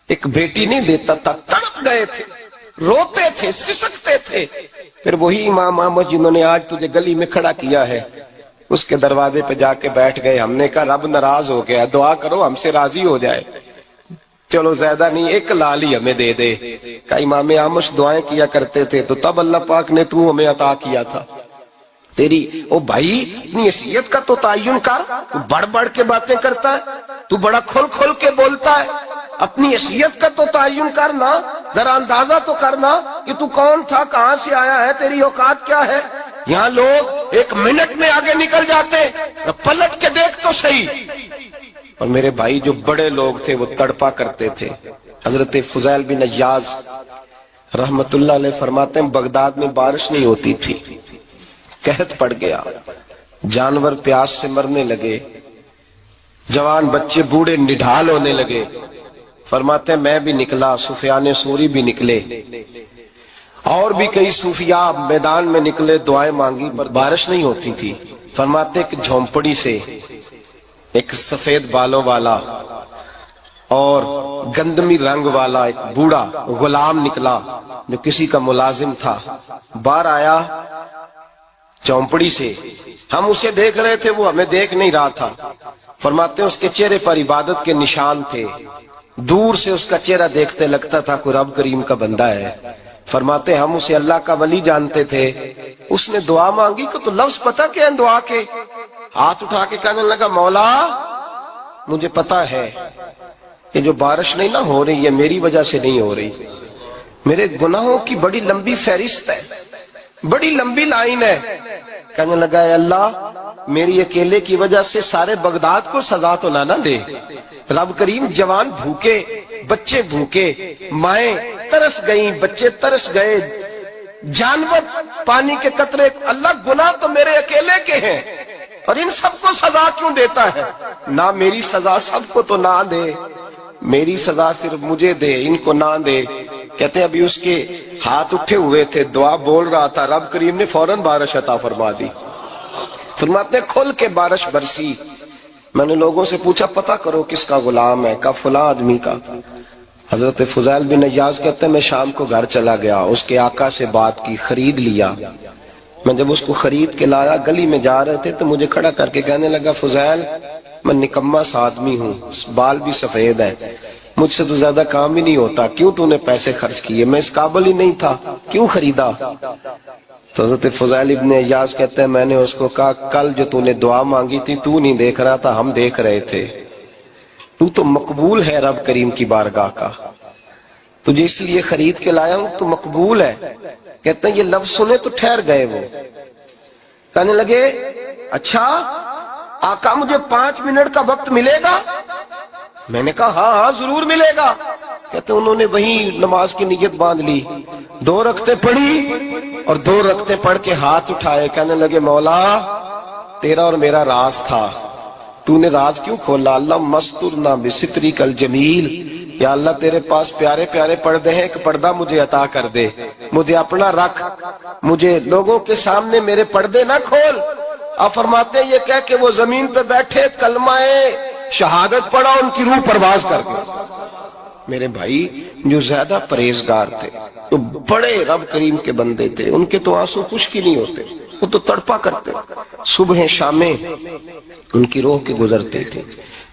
ایک بیٹی نہیں دیتا تھا، تڑپ گئے تھے، روتے تھے، سسکتے تھے۔ پھر وہی امام احمد جنہوں نے آج تجھے گلی میں کھڑا کیا ہے اس کے دروازے پہ جا کے بیٹھ گئے، ہم نے کہا رب ناراض ہو گیا، دعا کرو ہم سے راضی ہو جائے، چلو زیادہ نہیں ایک لال ہی ہمیں دے دے۔ کہ امام احمد دعائیں کیا کرتے تھے تو تب اللہ پاک نے تو ہمیں عطا کیا تھا۔ تیری او بھائی اپنی حیثیت کا تو تعین کر، تو بڑھ بڑھ کے باتیں کرتا ہے، تو بڑا کھل کھل کے بولتا ہے، اپنی حیثیت کا تو تعین کرنا، در اندازہ تو کرنا کہ تو کون تھا، کہاں سے آیا ہے، تیری اوقات کیا ہے۔ یہاں لوگ ایک منٹ میں آگے نکل جاتے، پلٹ کے دیکھ تو صحیح۔ اور میرے بھائی جو بڑے لوگ تھے وہ تڑپا کرتے تھے۔ حضرت فضیل بن عیاض رحمت اللہ علیہ فرماتے ہیں بغداد میں بارش نہیں ہوتی تھی، قحط پڑ گیا، جانور پیاس سے مرنے لگے، جوان بچے بوڑھے نڈھال ہونے لگے۔ فرماتے ہیں میں بھی نکلا، سفیان ثوری بھی نکلے، اور بھی کئی صوفیاء میدان میں نکلے، دعائیں مانگی پر بارش نہیں ہوتی تھی۔ فرماتے ایک جھونپڑی سے ایک سفید بالوں والا اور گندمی رنگ والا ایک بوڑھا غلام نکلا جو کسی کا ملازم تھا، باہر آیا چونپڑی سے، ہم اسے دیکھ رہے تھے وہ ہمیں دیکھ نہیں رہا تھا۔ فرماتے ہیں اس کے چہرے پر عبادت کے نشان تھے، دور سے اس کا چہرہ دیکھتے لگتا تھا کوئی رب کریم کا بندہ ہے۔ فرماتے ہیں ہم اسے اللہ کا ولی جانتے تھے۔ اس نے دعا مانگی کہ تو لفظ پتا کیا ہے دعا کے، ہاتھ اٹھا کے کہنے لگا مولا مجھے پتا ہے کہ جو بارش نہیں نہ ہو رہی ہے میری وجہ سے نہیں ہو رہی، میرے گناہوں کی بڑی لمبی فہرست ہے، بڑی لمبی لائن ہے۔ کہنے لگا اے اللہ میری اکیلے کی وجہ سے سارے بغداد کو سزا تو نہ دے، رب کریم جوان بھوکے، بچے بھوکے، مائیں ترس گئیں، بچے ترس گئے، جانور پانی کے قطرے، اللہ گناہ تو میرے اکیلے کے ہیں اور ان سب کو سزا کیوں دیتا ہے؟ نہ میری سزا سب کو تو نہ دے، میری سزا صرف مجھے دے، ان کو نہ دے۔ کہتے ہیں ابھی اس کے ہاتھ اٹھے ہوئے تھے، دعا بول رہا تھا، رب کریم نے فوراً بارش عطا فرما دی۔ فرماتے ہیں کھل کے بارش برسی۔ میں نے لوگوں سے پوچھا پتہ کرو کس کا غلام ہے، کہا فلاں آدمی کا۔ حضرت فضیل بن عیاض کہتے ہیں میں شام کو گھر چلا گیا، اس کے آقا سے بات کی، خرید لیا۔ میں جب اس کو خرید کے لایا گلی میں جا رہے تھے تو مجھے کھڑا کر کے کہنے لگا فضیل میں نکما سا آدمی ہوں، بال بھی سفید ہے، مجھ سے تو زیادہ کام ہی نہیں ہوتا، کیوں تو نے پیسے خرچ کیے، میں اس قابل ہی نہیں تھا، کیوں خریدا؟ تو حضرت فضیل ابن عیاض کہتے ہیں میں نے اس کو کہا کل جو تو نے دعا مانگی تھی تو نہیں دیکھ رہا تھا، ہم دیکھ رہے تھے، تو مقبول ہے رب کریم کی بارگاہ کا، تجھے اس لیے خرید کے لایا ہوں تو مقبول ہے۔ کہتے ہیں یہ لفظ سنے تو ٹھہر گئے وہ، کہنے لگے اچھا آقا مجھے 5 منٹ کا وقت ملے گا؟ میں نے کہا ہاں ہاں ضرور ملے گا۔ کہتے انہوں نے وہیں نماز کی نیت باندھ لی، 2 رکعتیں پڑھی اور 2 رکعتیں پڑھ کے ہاتھ اٹھائے، کہنے لگے مولا تیرا اور میرا راز تھا، تو نے راز کیوں کھولا؟ اللہ مسترنا بسترک الجمیل، یا اللہ تیرے پاس پیارے پیارے پردے ہیں، ایک پردہ مجھے عطا کر دے، مجھے اپنا رکھ، مجھے لوگوں کے سامنے میرے پردے نہ کھول۔ آپ فرماتے ہیں یہ کہہ کہ وہ زمین پہ بیٹھے کلمہ شہادت پڑھا، ان کی روح پرواز کر گئی۔ میرے بھائی جو زیادہ پرہیزگار تھے، تو بڑے رب کریم کے بندے تھے، ان کے تو آنسو خشک ہی نہیں ہوتے، وہ تو تڑپا کرتے، صبح شامیں ان کی روح کے گزرتے تھے،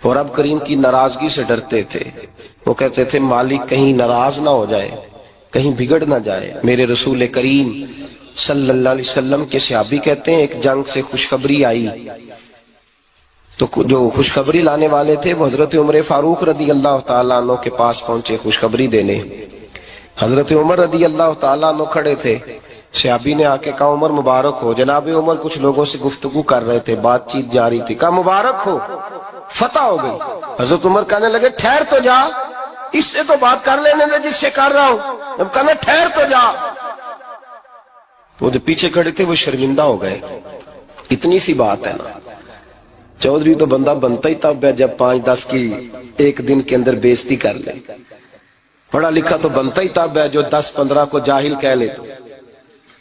اور رب کریم کی ناراضگی سے ڈرتے تھے۔ وہ کہتے تھے مالک کہیں ناراض نہ ہو جائے، کہیں بگڑ نہ جائے۔ میرے رسول کریم صلی اللہ علیہ وسلم کے صحابی کہتے ہیں ایک جنگ سے خوشخبری آئی، تو جو خوشخبری لانے والے تھے وہ حضرت عمر فاروق رضی اللہ تعالیٰ عنہ کے پاس پہنچے خوشخبری دینے۔ حضرت عمر رضی اللہ تعالیٰ عنہ کھڑے تھے، صحابی نے آ کے کہا عمر مبارک ہو۔ جناب عمر کچھ لوگوں سے گفتگو کر رہے تھے، بات چیت جاری تھی، کہا مبارک ہو، فتح ہو گئی۔ حضرت عمر کہنے لگے ٹھہر تو جا، اس سے تو بات کر لینے دے جس سے کر رہا ہوں۔ جب کہنا ٹھہر تو جا، تو جو پیچھے کھڑے تھے وہ شرمندہ ہو گئے۔ اتنی سی بات ہے نا، چودھری تو بندہ بنتا ہی تب ہے جب 5-10 کی ایک دن کے اندر بےزتی کر لے، پڑھا لکھا تو بنتا ہی تب ہے جو 10-15 کو جاہل کہہ لے، تو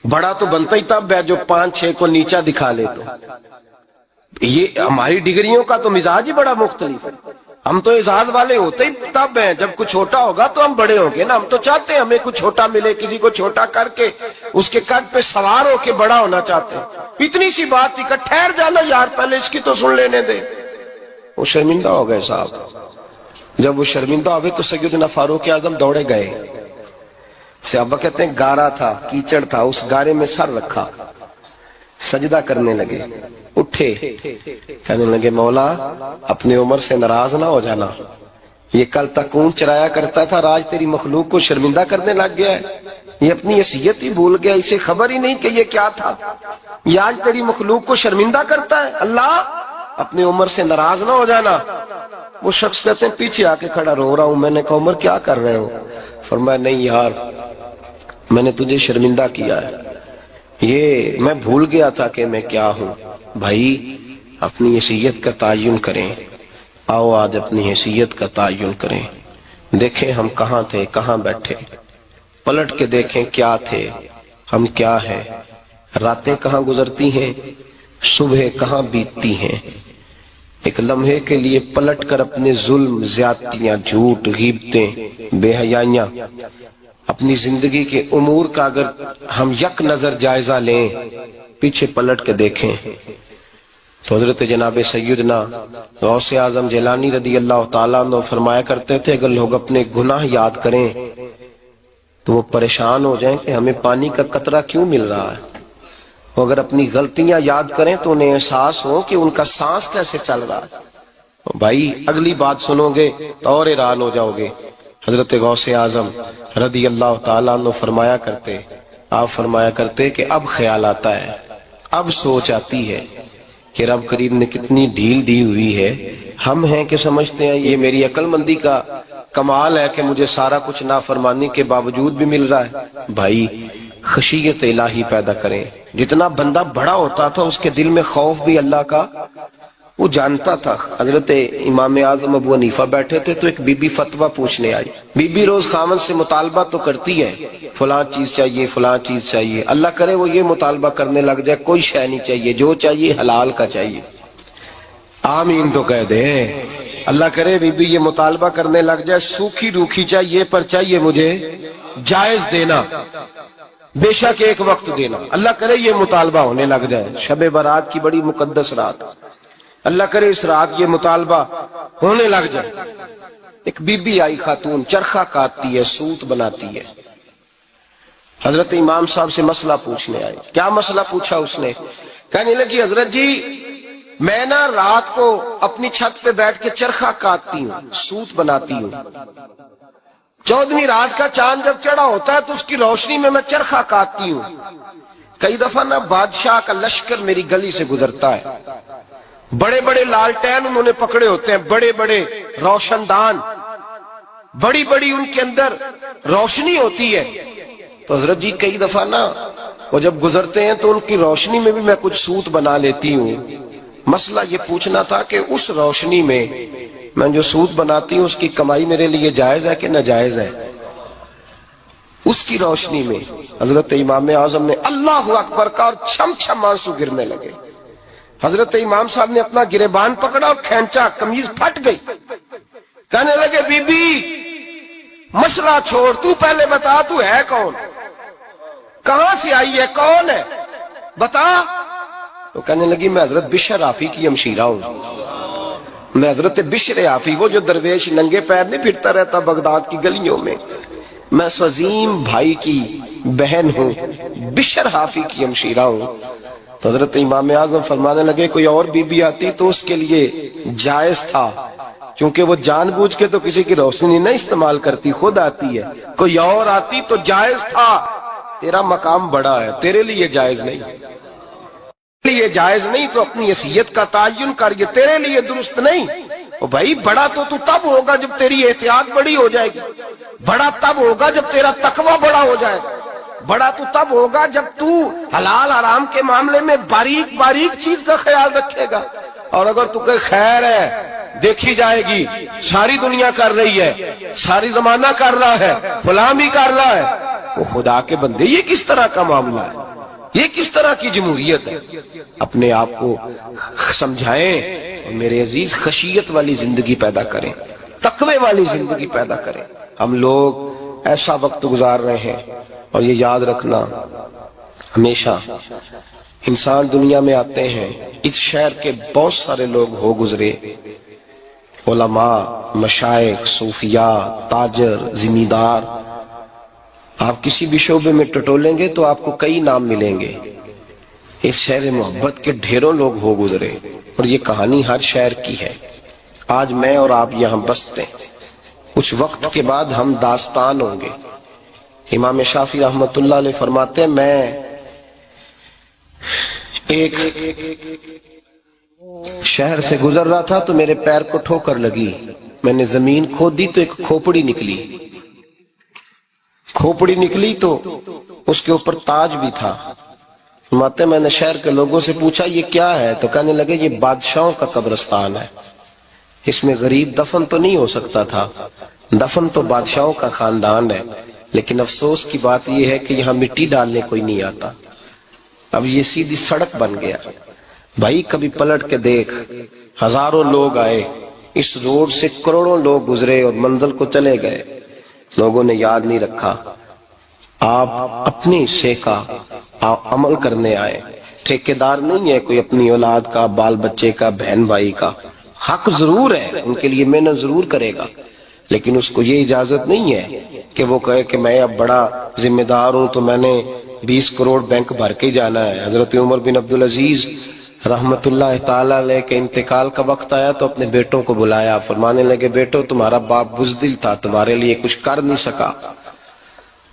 بڑا تو بنتا ہی تب ہے جو 5-6 کو نیچا دکھا لے۔ تو یہ ہماری ڈگریوں کا تو مزاج ہی بڑا مختلف ہے، ہم تو اعزاز والے ہوتے ہی تب ہیں جب کچھ چھوٹا ہوگا تو ہم بڑے ہوں گے نا۔ ہم تو چاہتے ہیں ہمیں کچھ چھوٹا ملے، کسی کو چھوٹا کر کے اس کے قد پہ سوار ہو کے بڑا ہونا چاہتے ہیں۔ اتنی سی بات تھی کہ ٹھہر جانا یار، پہلے اس کی تو سن لینے دے۔ وہ شرمندہ ہو گئے صاحب۔ جب وہ شرمندہ ہوئے تو سیدنا فاروق اعظم دوڑے گئے۔ صحابہ کہتے ہیں گارا تھا، کیچڑ تھا، اس گارے میں سر رکھا، سجدہ کرنے لگے، اٹھے، کہنے لگے مولا اپنی عمر سے ناراض نہ ہو جانا، یہ کل تک اونٹ چرایا کرتا تھا، آج تیری مخلوق کو شرمندہ کرنے لگ گیا ہے، یہ اپنی حیثیت ہی بھول گیا، اسے خبر ہی نہیں کہ یہ کیا تھا، یہ آج تیری مخلوق کو شرمندہ کرتا ہے۔ اللہ اپنی عمر سے ناراض نہ ہو جانا۔ وہ شخص کہتے ہیں پیچھے آ کے کھڑا رو رہا ہوں۔ میں نے کہا عمر کیا کر رہے ہو؟ فرمایا نہیں یار میں نے تجھے شرمندہ کیا ہے، یہ میں بھول گیا تھا کہ میں کیا ہوں۔ بھائی اپنی حیثیت کا تعین کریں، آؤ آج اپنی حیثیت کا تعین کریں، دیکھیں ہم کہاں تھے، کہاں بیٹھے، پلٹ کے دیکھیں کیا تھے ہم، کیا ہے، راتیں کہاں گزرتی ہیں، صبح کہاں بیتتی ہیں۔ ایک لمحے کے لیے پلٹ کر اپنے ظلم، زیادتیاں، جھوٹ، غیبتیں، بے حیائیاں، اپنی زندگی کے امور کا اگر ہم یک نظر جائزہ لیں، پیچھے پلٹ کے دیکھیں تو حضرت جناب سیدنا غوث اعظم جیلانی رضی اللہ تعالیٰ عنہ فرمایا کرتے تھے اگر لوگ اپنے گناہ یاد کریں تو وہ پریشان ہو جائیں کہ ہمیں پانی کا قطرہ کیوں مل رہا ہے، وہ اگر اپنی غلطیاں یاد کریں تو انہیں احساس ہو کہ ان کا سانس کیسے چل رہا ہے۔ بھائی اگلی بات سنو گے تو اور حیران ہو جاؤ گے۔ حضرت غوث اعظم رضی اللہ تعالیٰ عنہ فرمایا کرتے، آپ فرمایا کرتے کہ اب خیال آتا ہے، اب سوچ آتی ہے کہ رب کریم نے کتنی ڈھیل دی ہوئی ہے۔ ہم ہیں کہ سمجھتے ہیں یہ میری عقل مندی کا کمال ہے کہ مجھے سارا کچھ نافرمانی کے باوجود بھی مل رہا ہے۔ بھائی خشیت الہی پیدا کریں۔ جتنا بندہ بڑا ہوتا تھا اس کے دل میں خوف بھی اللہ کا وہ جانتا تھا۔ حضرت امام اعظم ابو حنیفہ بیٹھے تھے تو ایک بی بی فتویٰ پوچھنے آئی۔ بی بی روز خاوند سے مطالبہ تو کرتی ہے، فلاں چیز چاہیے، فلاں چیز چاہیے، اللہ کرے وہ یہ مطالبہ کرنے لگ جائے کوئی شے نہیں چاہیے، جو چاہیے حلال کا چاہیے۔ آمین تو کہہ دے۔ اللہ کرے بی بی یہ مطالبہ کرنے لگ جائے سوکھی روکھی چاہیے پر چاہیے مجھے جائز دینا، بے شک ایک وقت دینا۔ اللہ کرے یہ مطالبہ ہونے لگ جائے، شب برات کی بڑی مقدس رات، اللہ کرے اس رات یہ مطالبہ ہونے لگ جائے۔ ایک بی بی آئی خاتون، چرخہ کاٹتی ہے، سوت بناتی ہے، حضرت امام صاحب سے مسئلہ پوچھنے آئی۔ کیا مسئلہ پوچھا اس نے؟ کہنے لگی حضرت جی میں نا رات کو اپنی چھت پہ بیٹھ کے چرخہ کاٹتی ہوں، سوت بناتی ہوں، 14ویں رات کا چاند جب چڑھا ہوتا ہے تو اس کی روشنی میں چرخہ کاٹتی ہوں، کئی دفعہ نا بادشاہ کا لشکر میری گلی سے گزرتا ہے، بڑے بڑے لالٹین انہوں نے پکڑے ہوتے ہیں، بڑے بڑے روشن دان، بڑی بڑی ان کے اندر روشنی ہوتی ہے. تو حضرت جی کئی دفعہ نا وہ جب گزرتے ہیں تو ان کی روشنی میں بھی میں کچھ سوت بنا لیتی ہوں. مسئلہ یہ پوچھنا تھا کہ اس روشنی میں جو سوت بناتی ہوں اس کی کمائی میرے لیے جائز ہے کہ ناجائز ہے؟ اس کی روشنی میں حضرت امام اعظم نے اللہ اکبر کہا اور چھم چھم آنسو گرنے لگے. حضرت امام صاحب نے اپنا گریبان پکڑا اور کھینچا، قمیض پھٹ گئی. کہنے لگے بی بی مسئلہ چھوڑ، تو پہلے بتا تو ہے کون، کہاں سے آئی ہے، کون ہے، بتا. تو کہنے لگی میں حضرت بشر آفی کی ہمشیرہ ہوں، میں حضرت بشر آفی، وہ جو درویش ننگے پیر نہیں پھرتا رہتا بغداد کی گلیوں میں، میں اس عظیم بھائی کی بہن ہوں، بشر آفی کی ہمشیرہ ہوں. تو حضرت امام اعظم فرمانے لگے کوئی اور بی بی آتی تو اس کے لیے جائز تھا، کیونکہ وہ جان بوجھ کے تو کسی کی روشنی نہیں استعمال کرتی، خود آتی ہے. کوئی اور آتی تو جائز تھا، تیرا مقام بڑا ہے، تیرے لیے جائز نہیں، یہ جائز نہیں. تو اپنی حیثیت کا تعین کر، یہ تیرے لیے درست نہیں. او بھائی بڑا تو تب ہوگا جب تیری احتیاط بڑی ہو جائے گی، بڑا تب ہوگا جب تیرا تقوی بڑا ہو جائے گا، بڑا تو تب ہوگا جب تو حلال حرام کے معاملے میں باریک باریک چیز کا خیال رکھے گا. اور اگر تو کہ خیر ہے دیکھی جائے گی، ساری دنیا کر رہی ہے، ساری زمانہ کر رہا ہے، فلاں بھی کر رہا ہے، وہ خدا کے بندے یہ کس طرح کا معاملہ ہے، یہ کس طرح کی جمہوریت ہے؟ اپنے آپ کو سمجھائیں اور میرے عزیز خشیت والی زندگی پیدا کریں، تقوی والی زندگی پیدا کریں. ہم لوگ ایسا وقت گزار رہے ہیں، اور یہ یاد رکھنا ہمیشہ انسان دنیا میں آتے ہیں، اس شہر کے بہت سارے لوگ ہو گزرے، علماء، مشائخ، صوفیاء، تاجر، زمیندار. آپ کسی بھی شعبے میں ٹٹولیں گے تو آپ کو کئی نام ملیں گے. اس شہر محبت کے ڈھیروں لوگ ہو گزرے، اور یہ کہانی ہر شہر کی ہے. آج میں اور آپ یہاں بستے ہیں، کچھ وقت کے بعد ہم داستان ہوں گے. امام شافعی رحمت اللہ علیہ فرماتے ہیں میں ایک شہر سے گزر رہا تھا تو میرے پیر کو ٹھوکر لگی، میں نے زمین کھودی تو ایک کھوپڑی نکلی، کھوپڑی نکلی تو اس کے اوپر تاج بھی تھا. فرماتے میں نے شہر کے لوگوں سے پوچھا یہ کیا ہے، تو کہنے لگے یہ بادشاہوں کا قبرستان ہے، اس میں غریب دفن تو نہیں ہو سکتا تھا، دفن تو بادشاہوں کا خاندان ہے. لیکن افسوس کی بات یہ ہے کہ یہاں مٹی ڈالنے کوئی نہیں آتا، اب یہ سیدھی سڑک بن گیا. بھائی کبھی پلٹ کے دیکھ، ہزاروں لوگ آئے، اس روڈ سے کروڑوں لوگ گزرے اور منزل کو چلے گئے، لوگوں نے یاد نہیں رکھا. آپ اپنے حصے کا عمل کرنے آئے، ٹھیکیدار نہیں ہے کوئی اپنی اولاد کا، بال بچے کا، بہن بھائی کا. حق ضرور ہے، ان کے لیے محنت ضرور کرے گا، لیکن اس کو یہ اجازت نہیں ہے کہ وہ کہے کہ میں اب بڑا ذمہ دار ہوں تو میں نے 20 کروڑ بینک بھر کے جانا ہے. حضرت عمر بن عبدالعزیز رحمت اللہ تعالیٰ علیہ کے انتقال کا وقت آیا تو اپنے بیٹوں کو بلایا، فرمانے لگے بیٹو تمہارا باپ بزدل تھا، تمہارے لیے کچھ کر نہیں سکا.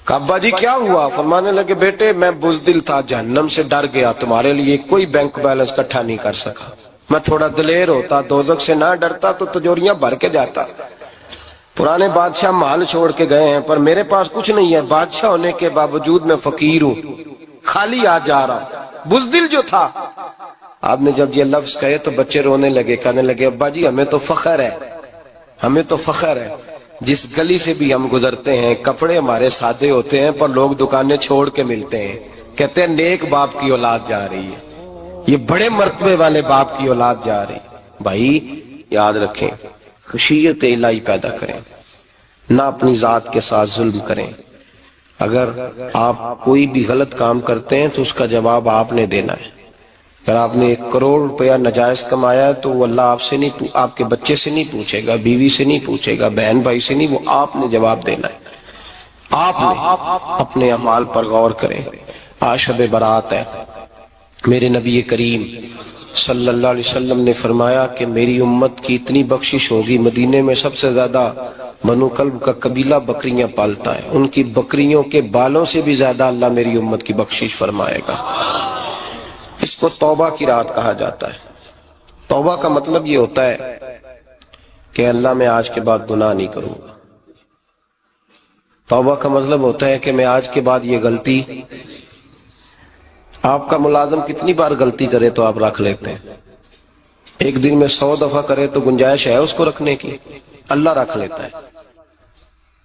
کہا ابا جی کیا ہوا؟ فرمانے لگے بیٹے میں بزدل تھا، جہنم سے ڈر گیا، تمہارے لیے کوئی بینک بیلنس اکٹھا نہیں کر سکا. میں تھوڑا دلیر ہوتا، دوزخ سے نہ ڈرتا تو تجوریاں بھر کے جاتا. پرانے بادشاہ محل چھوڑ کے گئے ہیں، پر میرے پاس کچھ نہیں ہے، بادشاہ ہونے کے باوجود میں فقیر ہوں، خالی آ جا رہا ہوں. بزدل جو تھا. آپ نے جب یہ لفظ کہے تو بچے رونے لگے، کہنے لگے ابا جی ہمیں تو فخر ہے، ہمیں تو فخر ہے، جس گلی سے بھی ہم گزرتے ہیں کپڑے ہمارے سادے ہوتے ہیں پر لوگ دکانیں چھوڑ کے ملتے ہیں، کہتے ہیں نیک باپ کی اولاد جا رہی ہے، یہ بڑے مرتبے والے باپ کی اولاد جا رہی. بھائی یاد رکھیں، خشیت الہی پیدا کریں، نہ اپنی ذات کے ساتھ ظلم کریں. اگر آپ کوئی بھی غلط کام کرتے ہیں تو اس کا جواب آپ نے دینا ہے. اگر آپ نے 1 کروڑ روپیہ ناجائز کمایا ہے تو وہ اللہ آپ سے نہیں، آپ کے بچے سے نہیں پوچھے گا، بیوی سے نہیں پوچھے گا، بہن بھائی سے نہیں، وہ آپ نے جواب دینا ہے. آپ نے اپنے اعمال پر غور کریں. آج شب برات ہے. میرے نبی کریم صلی اللہ علیہ وسلم نے فرمایا کہ میری امت کی اتنی بخشش ہوگی، مدینے میں سب سے زیادہ بنو کلب کا قبیلہ بکریاں پالتا ہے، ان کی بکریوں کے بالوں سے بھی زیادہ اللہ میری امت کی بخشش فرمائے گا۔ اس کو توبہ کی رات کہا جاتا ہے۔ توبہ کا مطلب یہ ہوتا ہے کہ اللہ میں آج کے بعد گناہ نہیں کروں گا۔ توبہ کا مطلب ہوتا ہے کہ میں آج کے بعد یہ غلطی، آپ کا ملازم کتنی بار غلطی کرے تو آپ رکھ لیتے ہیں؟ ایک دن میں 100 دفعہ کرے تو گنجائش ہے اس کو رکھنے کی؟ اللہ رکھ لیتا ہے،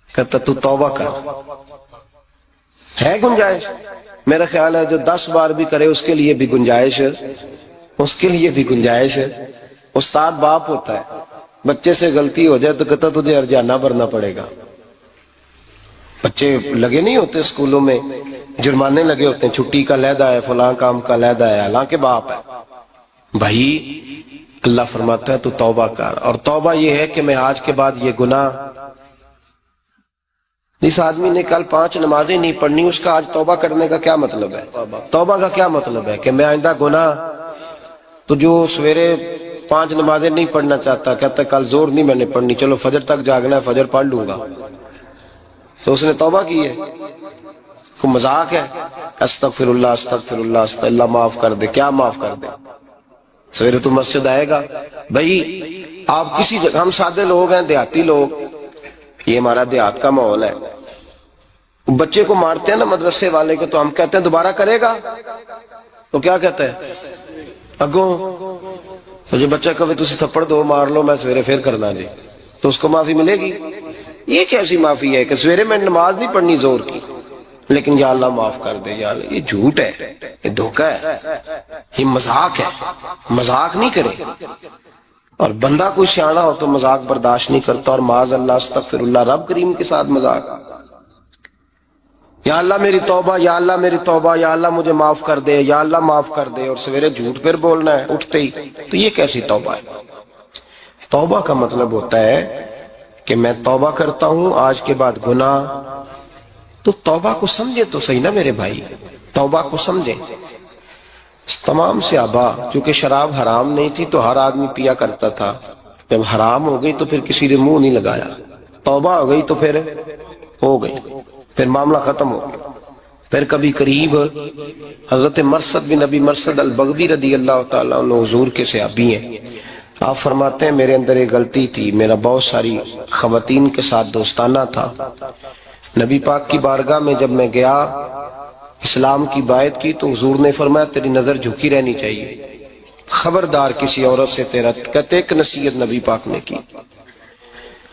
کہتا تو توبہ کر، ہے گنجائش؟ میرا خیال ہے جو 10 بار بھی کرے اس کے لیے بھی گنجائش، اس کے لیے بھی گنجائش ہے۔ استاد باپ ہوتا ہے، بچے سے غلطی ہو جائے تو کہتا تجھے ارجانہ بھرنا پڑے گا۔ بچے لگے نہیں ہوتے اسکولوں میں، جرمانے لگے ہوتے ہیں، چھٹی کا لیدہ ہے، فلاں کام کا لیدہ ہے، حالانکہ باپ ہے۔ بھائی اللہ فرماتا ہے تو توبہ کر، اور توبہ یہ ہے کہ میں آج کے بعد یہ گناہ، اس آدمی نے کل 5 نمازیں نہیں پڑھنی، اس کا آج توبہ کرنے کا کیا مطلب ہے؟ توبہ کا کیا مطلب ہے کہ میں آئندہ گناہ، تو جو سویرے 5 نمازیں نہیں پڑھنا چاہتا، کہتا ہے کل زور نہیں میں نے پڑھنی، چلو فجر تک جاگنا ہے، فجر پڑھ لوں گا، تو اس نے توبہ کی ہے؟ کو مذاق ہے؟ استغفر اللہ استغفر اللہ، اللہ معاف کر دے، کیا معاف کر دے؟ سویرے تو مسجد آئے گا۔ بھائی آپ کسی جگہ، ہم سادے لوگ ہیں، دیہاتی لوگ، یہ ہمارا دیہات کا ماحول ہے، بچے کو مارتے ہیں نا مدرسے والے کو، تو ہم کہتے ہیں دوبارہ کرے گا، تو کیا کہتا ہے؟ اگوں تو جو بچہ کہے تسی تھپڑ دو مار لو میں سویرے پھر کرنا جی، تو اس کو معافی ملے گی؟ یہ کیسی معافی ہے کہ سویرے میں نماز نہیں پڑھنی زور کی، لیکن یا اللہ معاف کر دے، یا اللہ، یہ جھوٹ ہے، یہ دھوکہ ہے، یہ مذاق ہے، مذاق نہیں کرے۔ اور بندہ کوئی سیاںا ہو تو مذاق برداشت نہیں کرتا، اور معاذ اللہ استغفر اللہ، رب کریم کے ساتھ مذاق، یا اللہ میری توبہ، یا اللہ میری توبہ، یا اللہ مجھے معاف کر دے، یا اللہ معاف کر دے، اور سویرے جھوٹ پھر بولنا ہے اٹھتے ہی، تو یہ کیسی توبہ ہے؟ توبہ کا مطلب ہوتا ہے کہ میں توبہ کرتا ہوں آج کے بعد گناہ، تو توبہ کو سمجھے تو صحیح نا میرے بھائی، توبہ کو سمجھے۔ تمام صحابہ، چونکہ شراب حرام نہیں تھی تو ہر آدمی پیا کرتا تھا، جب حرام ہو گئی تو پھر کسی نے منہ نہیں لگایا، توبہ ہو گئی تو پھر ہو گئی، پھر معاملہ ختم ہو گیا۔ پھر کبھی قریب حضرت مرثد بن ابی مرثد البغوی رضی اللہ تعالیٰ عنہ حضور کے صحابی ہیں، آپ فرماتے ہیں میرے اندر ایک غلطی تھی، میرا بہت ساری خواتین کے ساتھ دوستانہ تھا، نبی پاک کی بارگاہ میں جب میں گیا اسلام کی بائعت کی تو حضور نے فرمایا تیری نظر جھکی رہنی چاہیے، خبردار کسی عورت سے تیرا، کہتے ایک نصیحت نبی پاک نے کی۔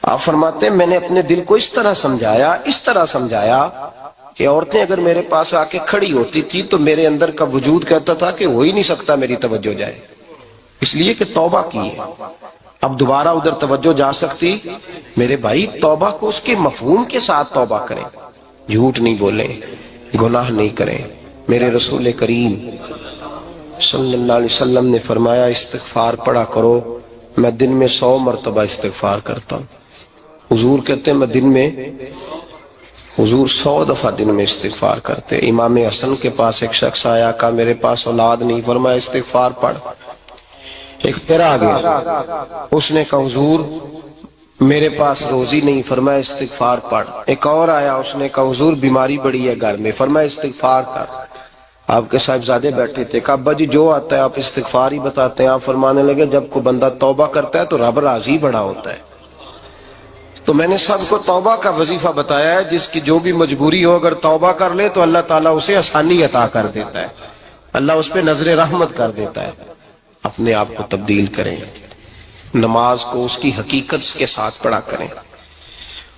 آپ فرماتے ہیں میں نے اپنے دل کو اس طرح سمجھایا کہ عورتیں اگر میرے پاس آ کے کھڑی ہوتی تھی تو میرے اندر کا وجود کہتا تھا کہ ہو ہی نہیں سکتا میری توجہ جائے، اس لیے کہ توبہ کی ہے، اب دوبارہ ادھر توجہ جا سکتی؟ میرے بھائی توبہ کو اس کے مفہوم کے ساتھ توبہ کریں، جھوٹ نہیں بولیں، گناہ نہیں کریں۔ میرے رسول کریم صلی اللہ علیہ وسلم نے فرمایا استغفار پڑھا کرو، میں دن میں 100 مرتبہ استغفار کرتا ہوں۔ حضور کہتے ہیں میں دن میں، حضور 100 دفعہ دن میں استغفار کرتے۔ امام حسن کے پاس ایک شخص آیا، کہا میرے پاس اولاد نہیں، فرمایا استغفار پڑھ۔ ایک پھر آ گیا، اس نے کہا حضور میرے پاس روزی نہیں، فرمایا استغفار پڑھ۔ ایک اور آیا، اس نے کہا حضور بیماری بڑی ہے گھر میں، فرمایا استغفار کر۔ آپ کے صاحبزادے بیٹھے تھے، کہا ابا جی جو آتا ہے آپ استغفار ہی بتاتے ہیں۔ آپ فرمانے لگے جب کوئی بندہ توبہ کرتا ہے تو رب راضی بڑا ہوتا ہے۔ تو میں نے سب کو توبہ کا وظیفہ بتایا ہے، جس کی جو بھی مجبوری ہو اگر توبہ کر لے تو اللہ تعالیٰ اسے آسانی عطا کر دیتا ہے، اللہ اس پہ نظر رحمت کر دیتا ہے۔ اپنے آپ کو تبدیل کریں، نماز کو اس کی حقیقت کے ساتھ پڑھا کریں،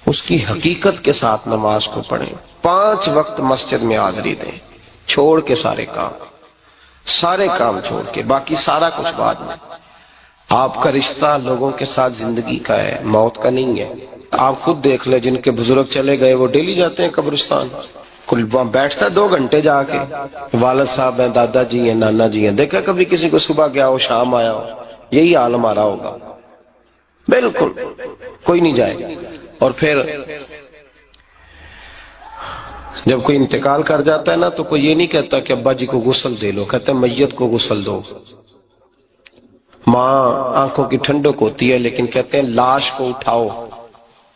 اس کی حقیقت کے ساتھ نماز کو پڑھیں، 5 وقت مسجد میں حاضری دیں، چھوڑ کے سارے کام چھوڑ کے، باقی سارا کچھ بعد میں۔ آپ کا رشتہ لوگوں کے ساتھ زندگی کا ہے، موت کا نہیں ہے۔ آپ خود دیکھ لیں، جن کے بزرگ چلے گئے وہ ڈیلی جاتے ہیں قبرستان، کل بیٹھتا ہے 2 گھنٹے جا کے، والد صاحب ہیں، دادا جی ہیں، نانا جی ہیں، دیکھا کبھی کسی کو صبح گیا ہو شام آیا ہو؟ یہی حال ہمارا ہوگا، بالکل کوئی نہیں جائے۔ اور پھر جب کوئی انتقال کر جاتا ہے نا تو کوئی یہ نہیں کہتا کہ ابا جی کو غسل دے لو، کہتے ہیں میت کو غسل دو۔ ماں آنکھوں کی ٹھنڈک ہوتی ہے لیکن کہتے ہیں لاش کو اٹھاؤ،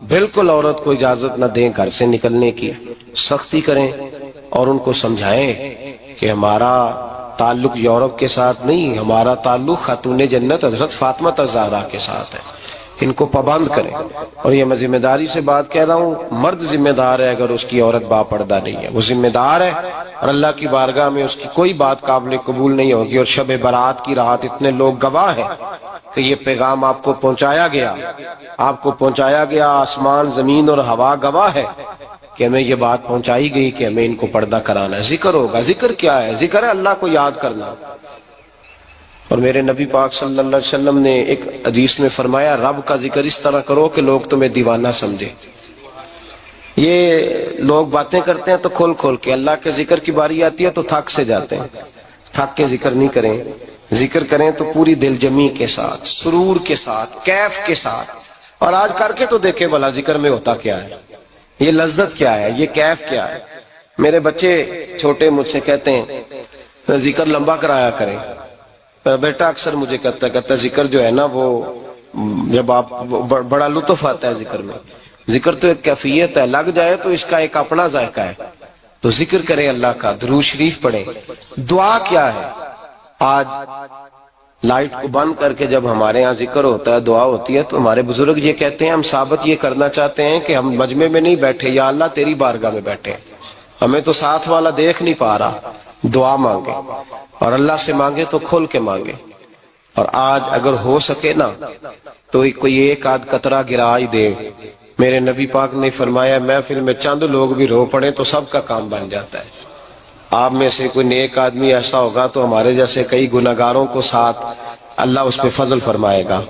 بالکل عورت کو اجازت نہ دیں گھر سے نکلنے کی، سختی کریں اور ان کو سمجھائیں کہ ہمارا تعلق یورپ کے ساتھ نہیں، ہمارا تعلق خاتون جنت حضرت فاطمہ الزہرا کے ساتھ ہے، ان کو پابند کریں۔ اور یہ میں ذمہ داری سے بات کہہ رہا ہوں، مرد ذمہ دار ہے اگر اس کی عورت باپردہ نہیں ہے، وہ ذمہ دار ہے اور اللہ کی بارگاہ میں اس کی کوئی بات قابل قبول نہیں ہوگی۔ اور شب برات کی رات اتنے لوگ گواہ ہیں کہ یہ پیغام آپ کو پہنچایا گیا، آپ کو پہنچایا گیا، آسمان زمین اور ہوا گواہ ہے کہ ہمیں یہ بات پہنچائی گئی کہ ہمیں ان کو پردہ کرانا ہے۔ ذکر ہوگا، ذکر کیا ہے؟ ذکر ہے اللہ کو یاد کرنا۔ اور میرے نبی پاک صلی اللہ علیہ وسلم نے ایک حدیث میں فرمایا، رب کا ذکر اس طرح کرو کہ لوگ تمہیں دیوانہ سمجھے۔ یہ لوگ باتیں کرتے ہیں تو کھول کھول کے، اللہ کے ذکر کی باری آتی ہے تو تھک سے جاتے ہیں، تھک کے ذکر نہیں کریں، ذکر کریں تو پوری دل جمی کے ساتھ، سرور کے ساتھ، کیف کے ساتھ۔ اور آج کر کے تو دیکھیں بھلا ذکر میں ہوتا کیا ہے، یہ لذت کیا ہے، یہ کیف کیا ہے۔ میرے بچے چھوٹے مجھ سے کہتے ہیں ذکر لمبا کرایا کریں۔ بیٹا اکثر مجھے کہتا ہے ذکر جو ہے نا وہ جب آپ بڑا لطف آتا ہے ذکر میں، ذکر تو ایک کیفیت ہے، لگ جائے تو اس کا ایک اپنا ذائقہ ہے۔ تو ذکر کریں اللہ کا، درود شریف پڑھیں۔ دعا کیا ہے؟ آج لائٹ کو بند کر کے جب ہمارے ہاں ذکر ہوتا ہے، دعا ہوتی ہے، تو ہمارے بزرگ یہ کہتے ہیں، ہم ثابت یہ کرنا چاہتے ہیں کہ ہم مجمع میں نہیں بیٹھے، یا اللہ تیری بارگاہ میں بیٹھے، ہمیں تو ساتھ والا دیکھ نہیں پا رہا۔ دعا مانگے اور اللہ سے مانگے تو کھول کے مانگے۔ اور آج اگر ہو سکے نا تو کوئی ایک آدھ قطرہ گرا ہی دے۔ میرے نبی پاک نے فرمایا محفل میں چند لوگ بھی رو پڑے تو سب کا کام بن جاتا ہے۔ آپ میں سے کوئی نیک آدمی ایسا ہوگا تو ہمارے جیسے کئی گناہگاروں کو ساتھ اللہ اس پہ فضل فرمائے گا۔